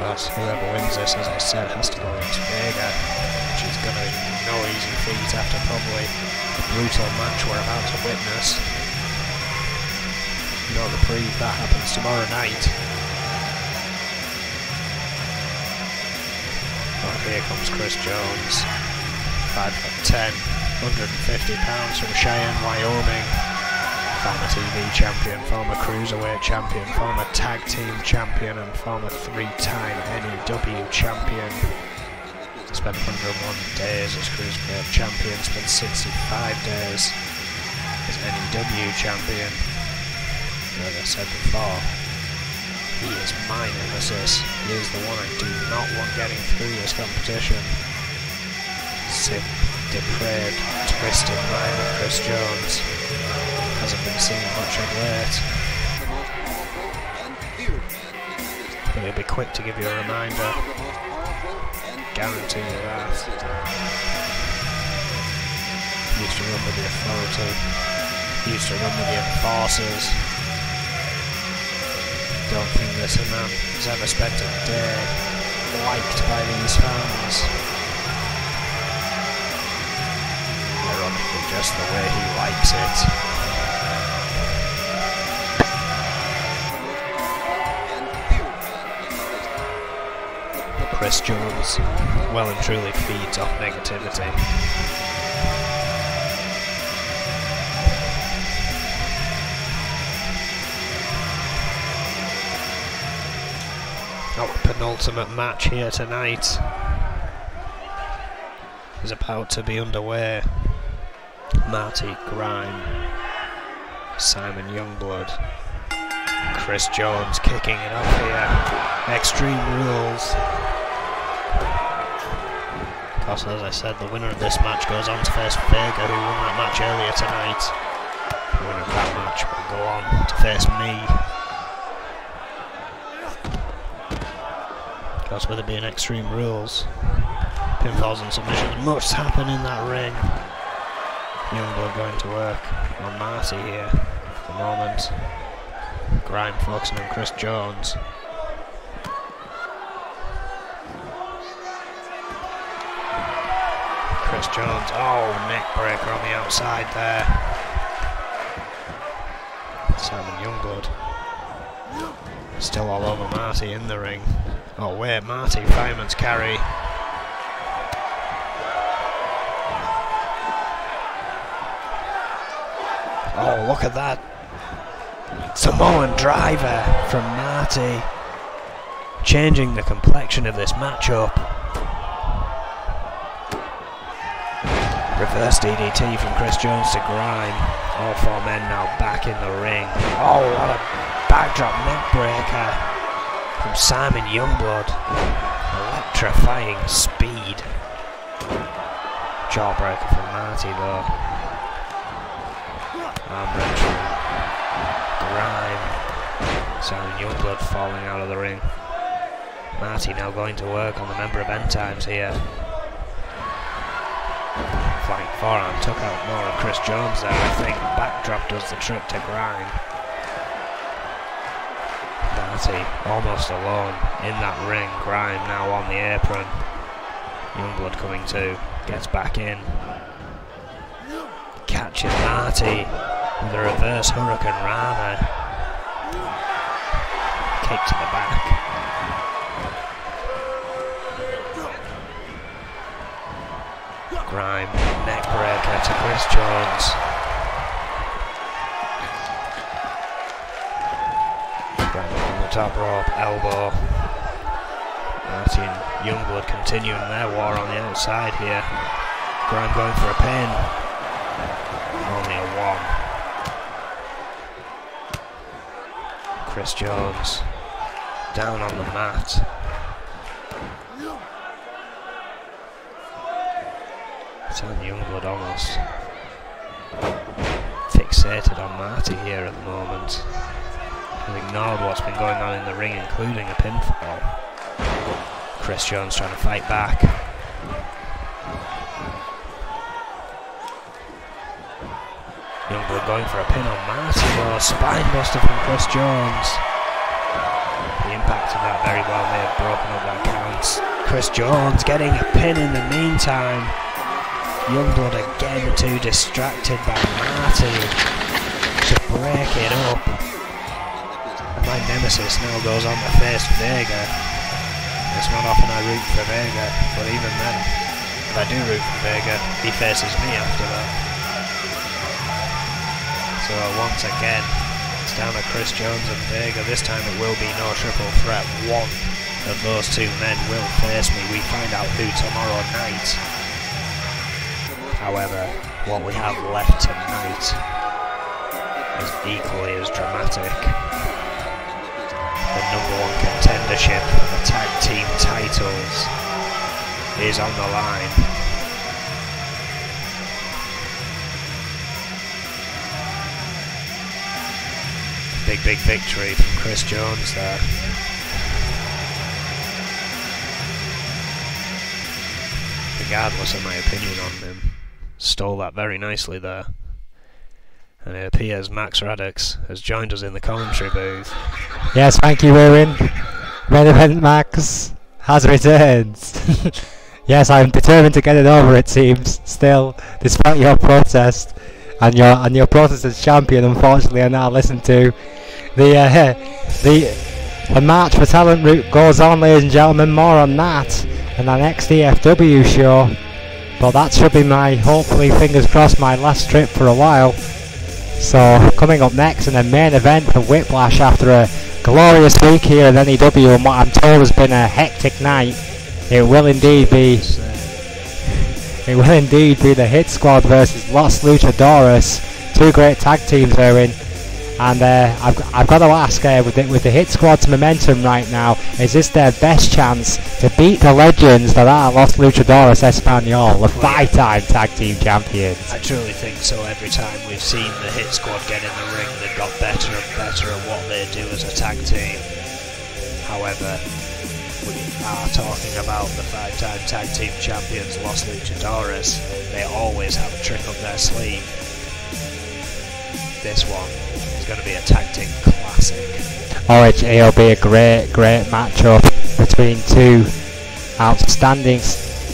But whoever wins this, as I said, has to go against Vega, which is going to be no easy feat after probably the brutal match we're about to witness. No reprieve, that happens tomorrow night. Here comes Chris Jones, 5'10", 150 pounds from Cheyenne, Wyoming. Former TV champion, former cruiserweight champion, former tag team champion, and former three-time N.E.W. champion. Spent 101 days as cruiserweight champion, spent 65 days as N.E.W. champion. As I said before, he is my nemesis. He is the one I do not want getting through this competition. Sick, depraved, twisted mind of Chris Jones. Hasn't been seen much of late. But he'll be quick to give you a reminder. Guarantee you that. He used to run with the authority. He used to run with the enforcers. Don't think this man has ever spent a day liked by these fans. Ironically, just the way he likes it. Chris Jones well and truly feeds off negativity. Our penultimate match here tonight is about to be underway. Marty Grime, Simon Youngblood, Chris Jones kicking it off here. Extreme Rules. Of course, as I said, the winner of this match goes on to face Vega, who won that match earlier tonight. The winner of that match will go on to face me. Of course, with it being Extreme Rules, pinfalls and submissions must happen in that ring. Youngblood going to work on Marty here at the moment. Grime focusing on Chris Jones. Chris Jones, oh, neck breaker on the outside there. Simon Youngblood still all over Marty in the ring. Oh wait, Marty, fireman's carry. Oh, look at that. Samoan driver from Marty. Changing the complexion of this matchup. Reverse DDT from Chris Jones to Grime. All four men now back in the ring. Oh, what a backdrop neck breaker from Simon Youngblood. Electrifying speed. Jawbreaker from Marty though. Arm wrench from Grime. Simon Youngblood falling out of the ring. Marty now going to work on the member of End Times here. Flying forearm took out more of Chris Jones there, I think. Backdrop does the trick to Grime. Marty almost alone in that ring. Grime now on the apron. Youngblood coming to, gets back in. Catches Marty with a reverse Hurricane Rana. Kick to the back. Grime, neck breaker to Chris Jones. Grime up on the top rope, elbow. Marty and Youngblood continuing their war on the outside here. Grime going for a pin. Only a one. Chris Jones down on the mat. Simon Youngblood almost fixated on Marty here at the moment. He's ignored what's been going on in the ring, including a pinfall. Chris Jones trying to fight back. Youngblood going for a pin on Marty though. Spine buster from Chris Jones. The impact of that very well may have broken up that counts. Chris Jones getting a pin in the meantime. Youngblood again too distracted by Marty to break it up. And my nemesis now goes on to face Vega. It's not often I root for Vega, but even then, if I do root for Vega, he faces me after that. So once again, it's down to Chris Jones and Vega. This time it will be no triple threat. One of those two men will face me. We find out who tomorrow night. However, what we have left tonight is equally as dramatic. The #1 contendership, the tag team titles, is on the line. Big victory from Chris Jones there. Regardless of my opinion on him, stole that very nicely there. And it appears Max Radix has joined us in the commentary booth. Yes, thank you, Owen. Main Event Max has returned. Yes, I'm determined to get it over, it seems. Still, despite your protest and your protest as champion, unfortunately, I now listen to the The March for Talent route goes on, ladies and gentlemen. More on that in our next EFW show. But that should be my, hopefully, fingers crossed, my last trip for a while. So, coming up next in the main event for Whiplash after a glorious week here at N.E.W. and what I'm told has been a hectic night. It will indeed be the Hit Squad versus Los Luchadores. Two great tag teams, Erwin. And I've got to ask, with the Hit Squad's momentum right now, is this their best chance to beat the legends that are Los Luchadores Español, the five-time tag team champions? I truly think so. Every time we've seen the Hit Squad get in the ring, they've got better and better at what they do as a tag team. However, we are talking about the five-time tag team champions, Los Luchadores. They always have a trick up their sleeve. This one is going to be a tag team classic. Oh, it'll be a great matchup between two outstanding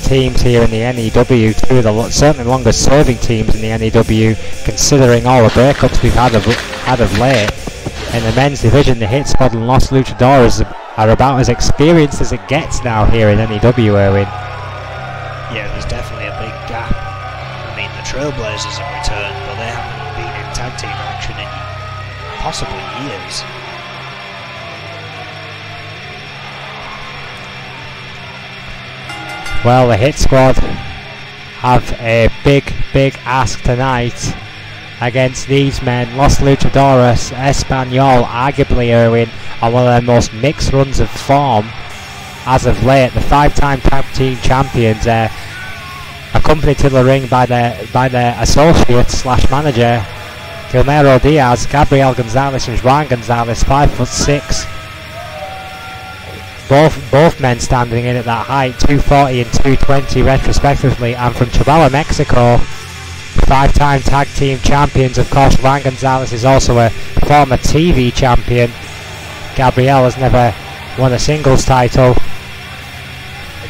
teams here in the N.E.W. Two of the certainly longest serving teams in the N.E.W. considering all the breakups we've had of late. In the men's division, the Hit Squad and Los Luchadores are about as experienced as it gets now here in N.E.W. Erwin. Yeah, there's definitely a big gap. I mean, the Trailblazers have returned, but they haven't been in tag team action in possibly years. Well, the Hit Squad have a big ask tonight against these men. Los Luchadores Español, arguably, Erwin, on one of their most mixed runs of form as of late. The five-time tag team champions, accompanied to the ring by their associate slash manager Gilmero Diaz, Gabriel Gonzalez and Juan Gonzalez, 5'6". Both men standing in at that height, 240 and 220 retrospectively. And from Chihuahua, Mexico, five-time tag team champions. Of course, Juan Gonzalez is also a former TV champion. Gabriel has never won a singles title.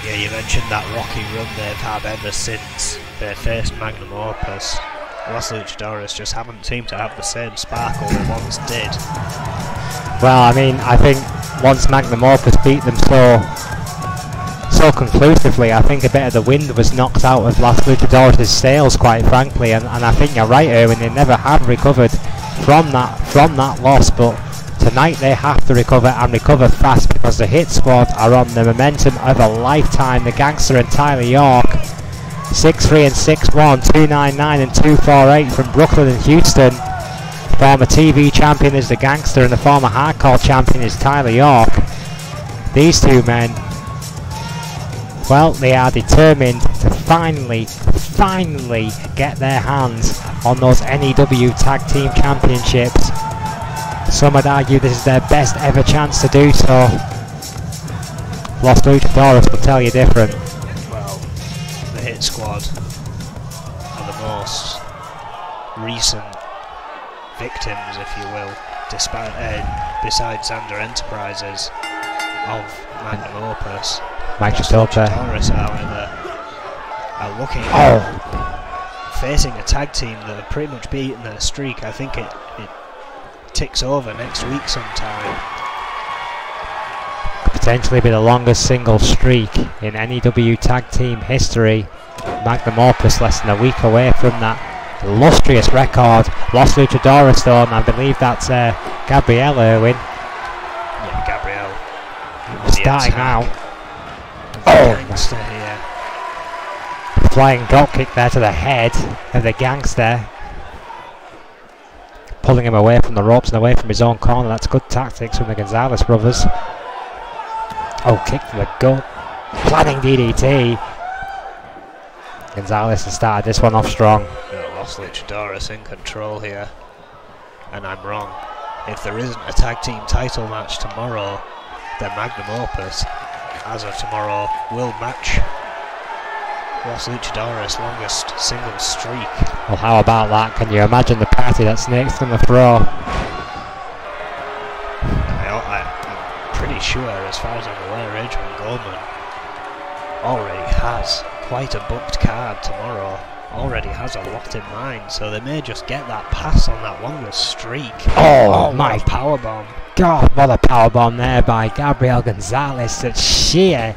Yeah, you mentioned that rocky run they've had ever since they faced Magnum Opus. Los Luchadores just haven't seemed to have the same sparkle they once did. Well, I mean, I think once Magnum Opus beat them so conclusively, I think a bit of the wind was knocked out of Los Luchadores' sails, quite frankly, and I think you're right, Erwin, they never have recovered from that loss, but tonight they have to recover and recover fast, because the Hit Squad are on the momentum of a lifetime. The Gangster and Tyler York, 6'3" and 6'1", 299 and 248 from Brooklyn and Houston. Former TV champion is the Gangster and the former Hardcore champion is Tyler York. These two men, well, they are determined to finally get their hands on those N.E.W. Tag Team Championships. Some would argue this is their best ever chance to do so. Los Luchadores will tell you different. Well, the Hit Squad are the most recent victims, if you will, besides Xander Enterprises, of Magnum Opus. Los Luchadores, however, are looking at facing a tag team that have pretty much beaten their streak. I think it ticks over next week sometime. Could potentially be the longest single streak in N.E.W. tag team history. Magnum Opus less than a week away from that illustrious record. Los Luchadores though, and I believe that's Gabriel, Erwin. Yeah, Gabriel. Starting out. Gangster here. Flying dropkick there to the head of the Gangster. Pulling him away from the ropes and away from his own corner. That's good tactics from the Gonzalez brothers. Oh, kick to the gut. Planning DDT. Gonzalez has started this one off strong. Los Luchadores in control here. And I'm wrong. If there isn't a tag team title match tomorrow, then Magnum Opus, as of tomorrow, will match Los Luchadores' longest single streak. Well, how about that? Can you imagine the party that Snake's going to throw? I'm pretty sure, as far as I'm aware, Adrian Goldman already has quite a booked card tomorrow. Already has a lot in mind, so they may just get that pass on that longest streak. Oh my powerbomb! God, what a powerbomb there by Gabriel Gonzalez. That's sheer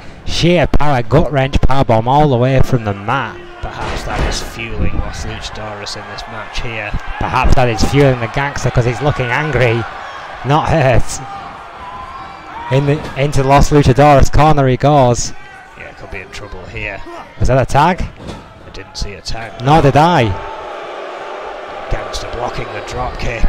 power, gut wrench powerbomb all the way from the mat. Perhaps that is fueling Los Luchadores in this match here. Perhaps that is fueling the Gangster because he's looking angry, not hurt. Into Los Luchadores corner he goes. Yeah, could be in trouble here. Was that a tag? I didn't see a tag. Nor did I. Gangster blocking the drop kick.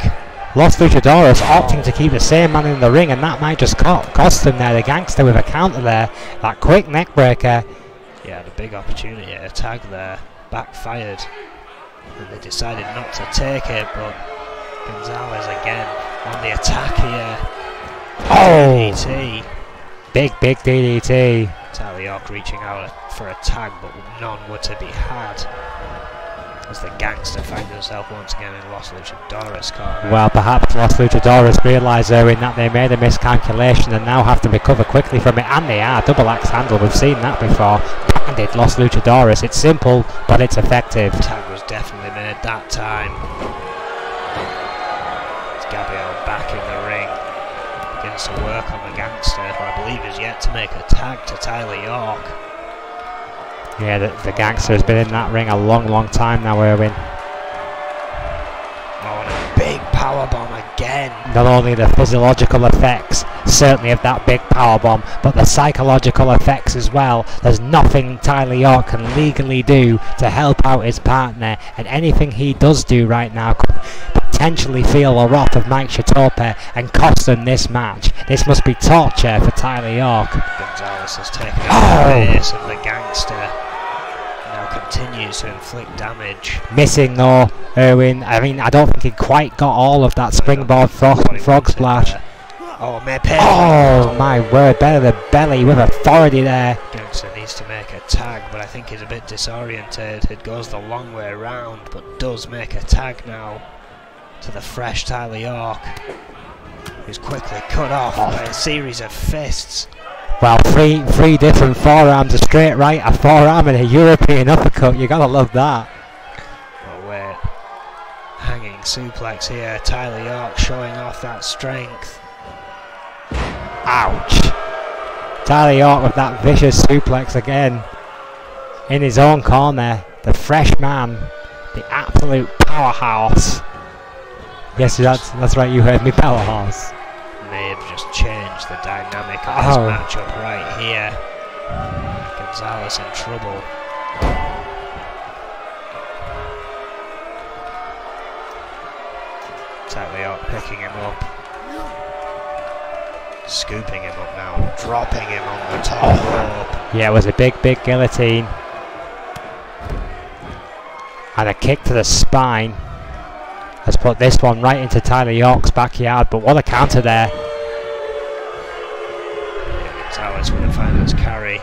Los Luchadores opting to keep the same man in the ring, and that might just cost them there. The Gangster with a counter there, that quick neck breaker. Yeah, had a big opportunity at a tag there, backfired, and they decided not to take it, but Gonzalez again on the attack here. Oh! DDT. Big DDT. Tyler York reaching out for a tag, but none were to be had, as the Gangster finds himself once again in Los Luchadores corner. Well, perhaps Los Luchadores realise, Erwin, that they made a miscalculation and now have to recover quickly from it, and they are. Double axe handle, we've seen that before. Banded Los Luchadores. It's simple, but it's effective. Tag was definitely made that time. It's Gabriel back in the ring. Begins to work on the Gangster, who I believe is yet to make a tag to Tyler York. Yeah, the Gangster has been in that ring a long time now, Erwin. Oh, and a big powerbomb again. Not only the physiological effects, certainly of that big powerbomb, but the psychological effects as well. There's nothing Tyler York can legally do to help out his partner, and anything he does do right now could potentially feel the wrath of Mike Shatope and cost them this match. This must be torture for Tyler York. Gonzalez has taken a face of the Gangster. Continues to inflict damage. Missing though, Erwin. I mean, I don't think he quite got all of that springboard frog splash. Oh, Maypay. Oh my word, better the belly with authority there. Gangster needs to make a tag, but I think he's a bit disoriented. It goes the long way around, but does make a tag now to the fresh Tyler York, who's quickly cut off by a series of fists. Well, three different forearms, a straight right, a forearm and a European uppercut. You gotta love that. Oh wait, hanging suplex here. Tyler York showing off that strength. Ouch. Tyler York with that vicious suplex again in his own corner. The fresh man, the absolute powerhouse. Yes, that's right. You heard me, powerhouse. May have just changed the dynamic of this matchup right here. Gonzalez in trouble. Tyler York picking him up. Scooping him up now. Dropping him on the top rope. Yeah, it was a big guillotine. And a kick to the spine has put this one right into Tyler York's backyard, but what a counter there. Gonzalez with a finals carry.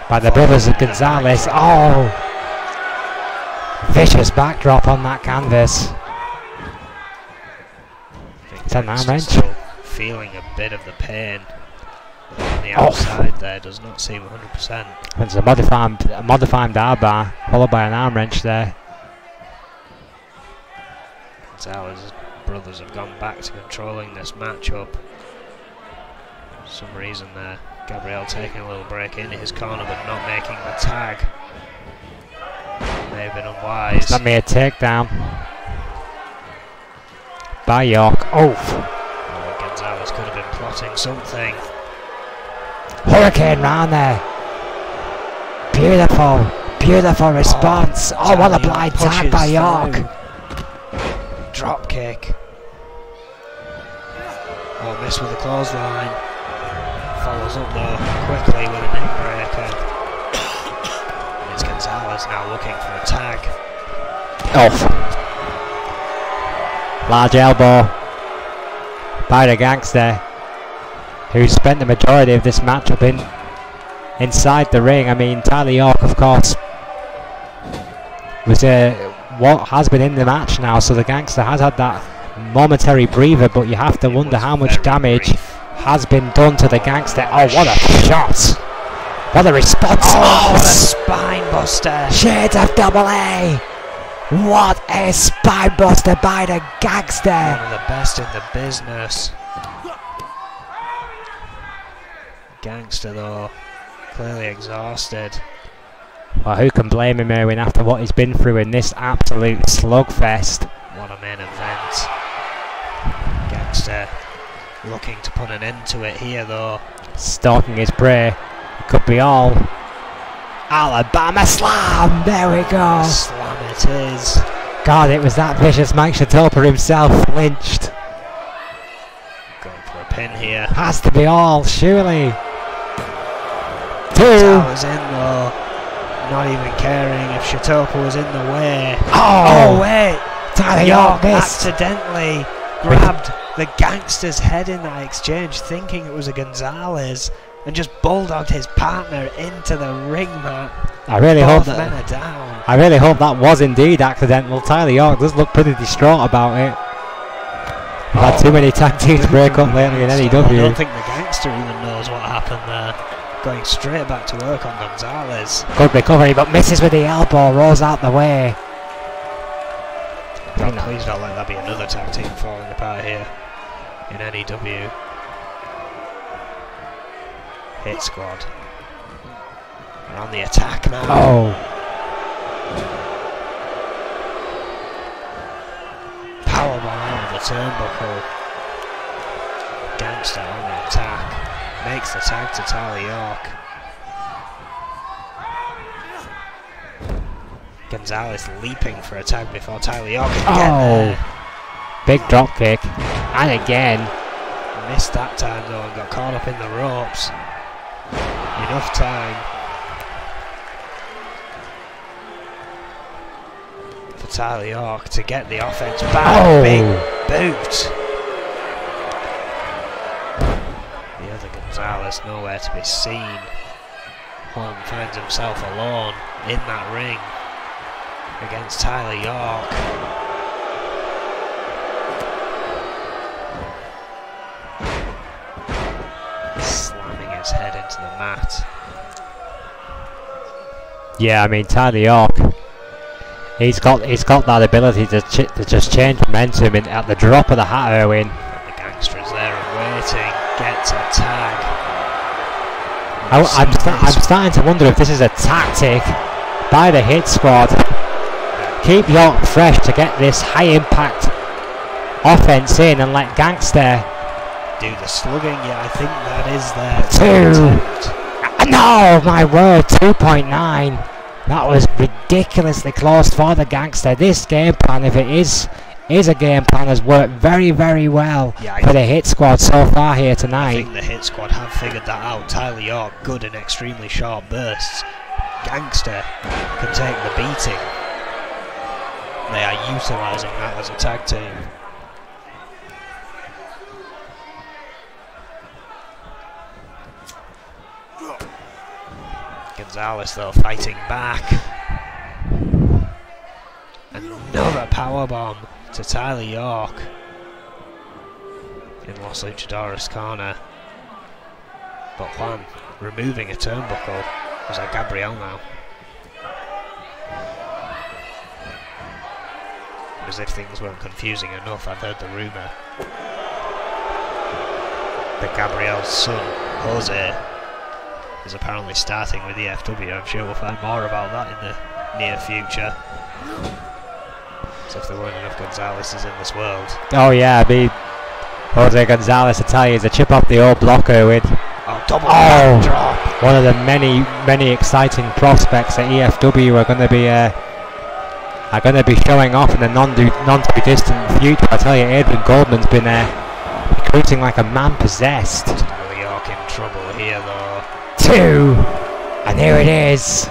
By the brothers of Gonzalez. Oh! Vicious backdrop on that canvas. Is that an arm wrench? Still feeling a bit of the pain on the outside there, does not seem 100%. It's a modified R bar, followed by an arm wrench there. Gonzalez's brothers have gone back to controlling this matchup. For some reason there, Gabriel taking a little break in his corner but not making the tag. May have been unwise. That may a takedown by York. Oh! Gonzalez could have been plotting something. Hurricane round there. Beautiful response. Oh, what a blind tag by York. Drop kick. Oh, missed with a clothesline. Follows up though quickly with a neck breaker. It's Gonzalez now looking for a tag. Off. Large elbow by the Gangster, who spent the majority of this matchup inside the ring. I mean, Tyler York, of course, was what has been in the match now, so the Gangster has had that momentary breather, but you have to wonder how much damage has been done to the Gangster. Oh, what a shot! What a response! Oh, what a spine buster! Shades of double A! What a spine buster by the Gangster! One of the best in the business. Gangster though, clearly exhausted. Well, who can blame him, Erwin, after what he's been through in this absolute slugfest? What a main event. Gangster looking to put an end to it here though. Stalking his prey. It could be all. Alabama slam! There we go! Slam it is. God, it was that vicious. Mike Shatopa himself flinched. Going for a pin here. Has to be all, surely. 2. Towers in though. Not even caring if Shatopa was in the way. Oh, wait! Tyler York missed. Accidentally grabbed the Gangster's head in that exchange, thinking it was a Gonzalez, and just bulldogged his partner into the ring mat. I really hope men are down. I really hope that was indeed accidental. Tyler York does look pretty distraught about it. We've had too many tag teams break up lately in N.E.W. I don't think the Gangster even knows what happened there. Going straight back to work on Gonzalez. Good recovery, but misses with the elbow, rolls out the way. God, please don't let that be another tag team falling apart here in N.E.W. Hit Squad. We're on the attack now. Oh. Powerbomb out of the turnbuckle. Gangster on the attack. Makes the tag to Tyler York. Gonzalez leaping for a tag before Tyler York can get there. Big drop kick. And again. Missed that time though and got caught up in the ropes. Enough time for Tyler York to get the offense back. Big boot. The other Gonzalez nowhere to be seen. Juan finds himself alone in that ring against Tyler York. Slamming his head into the mat. Yeah, I mean Tyler York, he's got that ability to just change momentum at the drop of the hat, Erwin. And the Gangster is there and waiting, gets a tag. I'm starting to wonder if this is a tactic by the Hit Squad. Keep York fresh to get this high impact offense in and let Gangster do the slugging. Yeah, I think that is there. 2. No, my word, 2.9. That was ridiculously close for the Gangster. This game plan, if it is a game plan, has worked very, very well for the Hit Squad so far here tonight. I think the Hit Squad have figured that out. Tyler York, good in extremely short bursts. Gangster can take the beating. They are utilising that as a tag team. Gonzalez though fighting back. Another powerbomb to Tyler York in Los Luchadores corner. But Juan removing a turnbuckle. Was that Gabriel now? As if things weren't confusing enough, I've heard the rumour that Gabriel's son, Jose, is apparently starting with N.E.W. I'm sure we'll find more about that in the near future. As if there weren't enough Gonzalez's in this world. Oh yeah, I mean, Jose Gonzalez, I tell you, is a chip off the old blocker with double drop. One of the many exciting prospects that E.F.W. are going to be showing off in the non too distant future. I tell you, Adrian Goldman's been recruiting like a man possessed. Tyler York in trouble here though. 2, and here it is.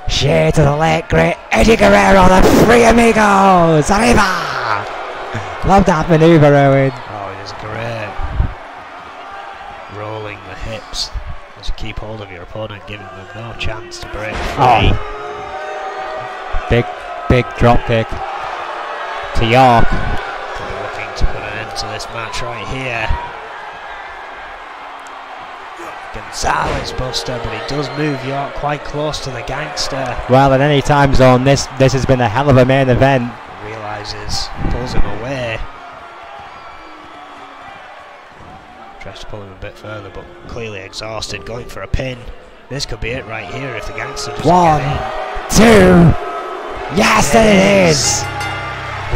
Shade to the late great Eddie Guerrero, the Three Amigos. Arriba! Love that maneuver, Owen. Oh, it is great. Rolling the hips as you keep hold of your opponent, giving them no chance to break free. Big drop kick to York. Looking to put an end to this match right here. Gonzalez buster, but he does move York quite close to the Gangster. Well, in any time zone, this has been a hell of a main event. Realises, pulls him away. tries to pull him a bit further, but clearly exhausted, going for a pin. This could be it right here if the Gangster doesn't One, get in. 2, yes it is!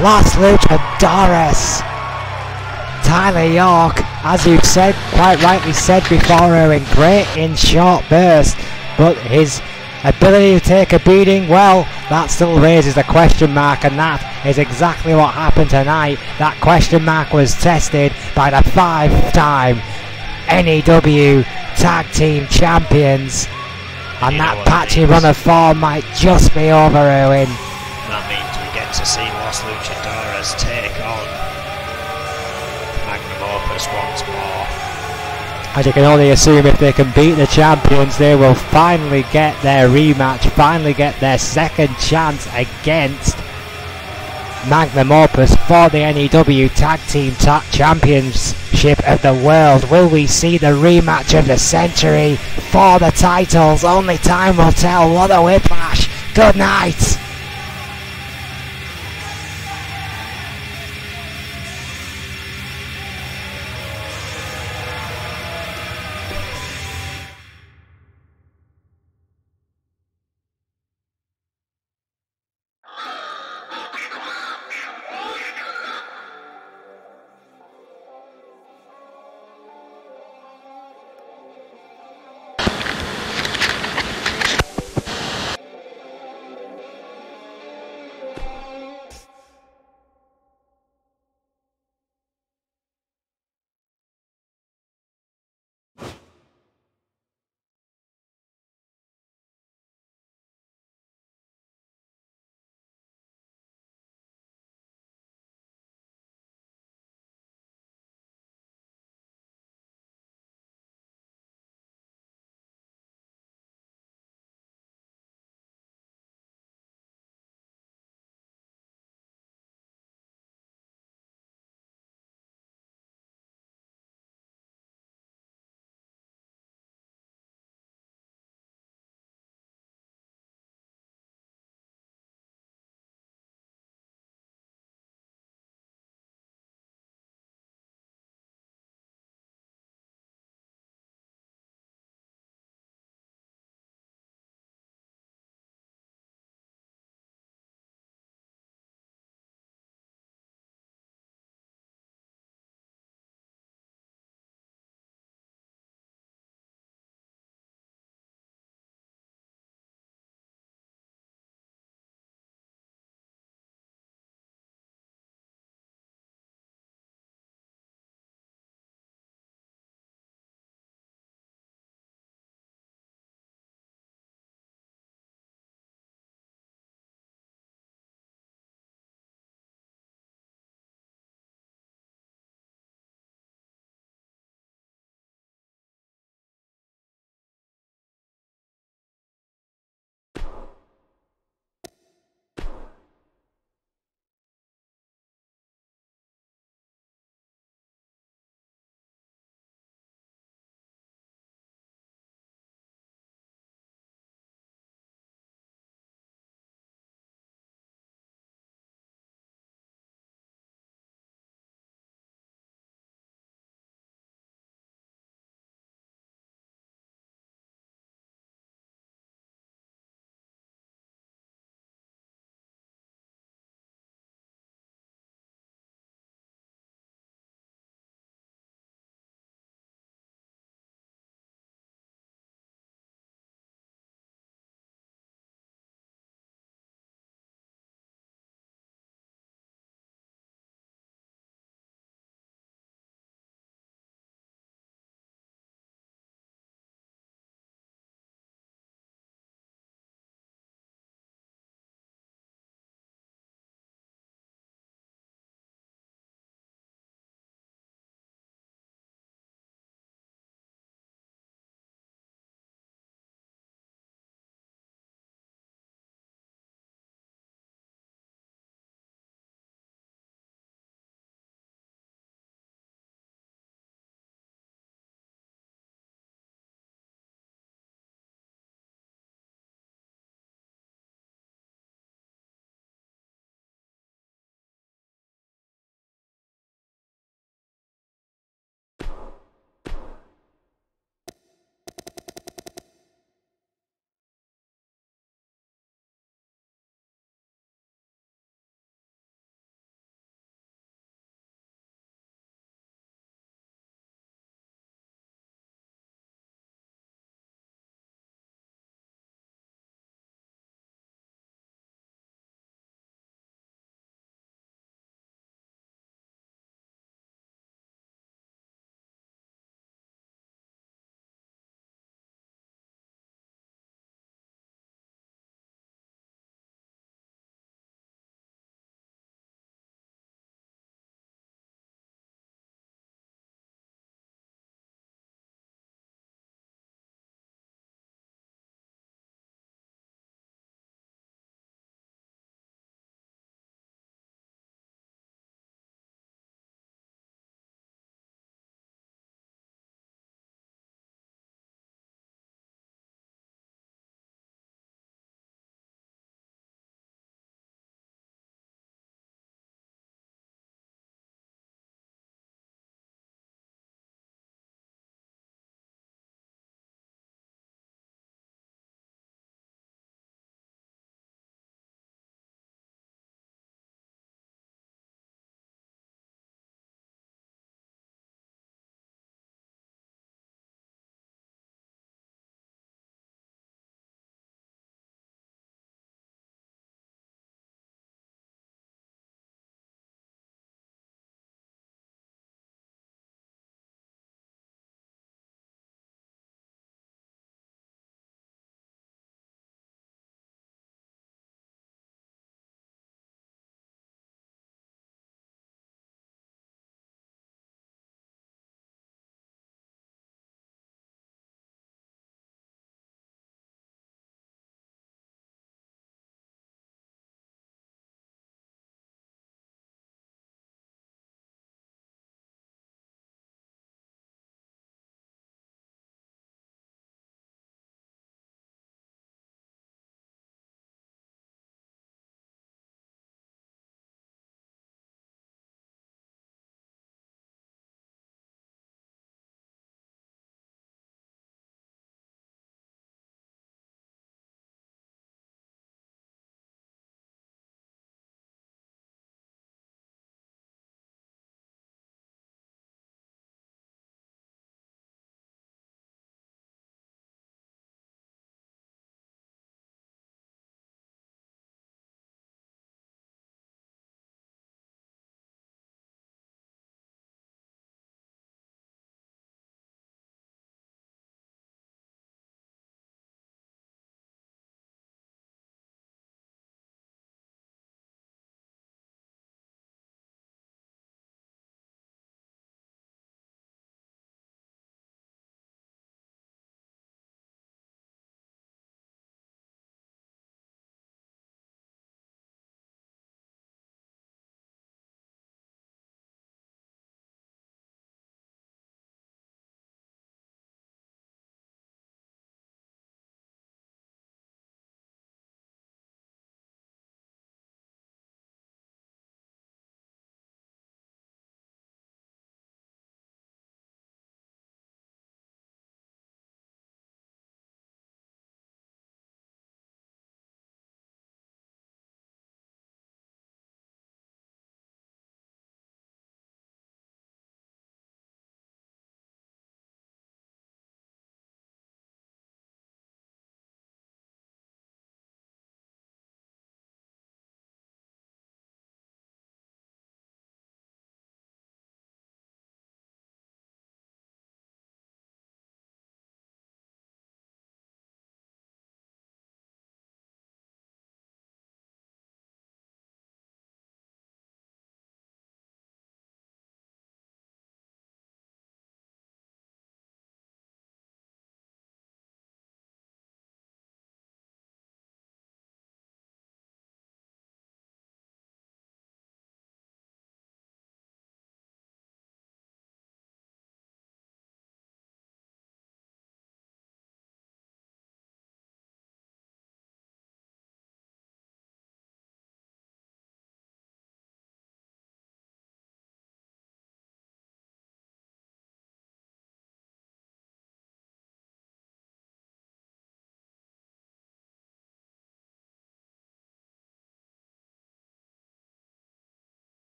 Los Luchadores! Tyler York, as you've said, quite rightly said before, Owen, great in short bursts, but his ability to take a beating, well, that still raises a question mark, and that is exactly what happened tonight. That question mark was tested by the 5-time N.E.W. Tag Team Champions, and that patchy run of form might just be over, Owen. That means we get to see Los Luchadores take on Magnum Opus once more. As you can only assume, if they can beat the champions, they will finally get their rematch, finally get their second chance against Magnum Opus for the N.E.W. Tag Team Championship of the World. Will we see the rematch of the century for the titles? Only time will tell. What a whiplash. Good night.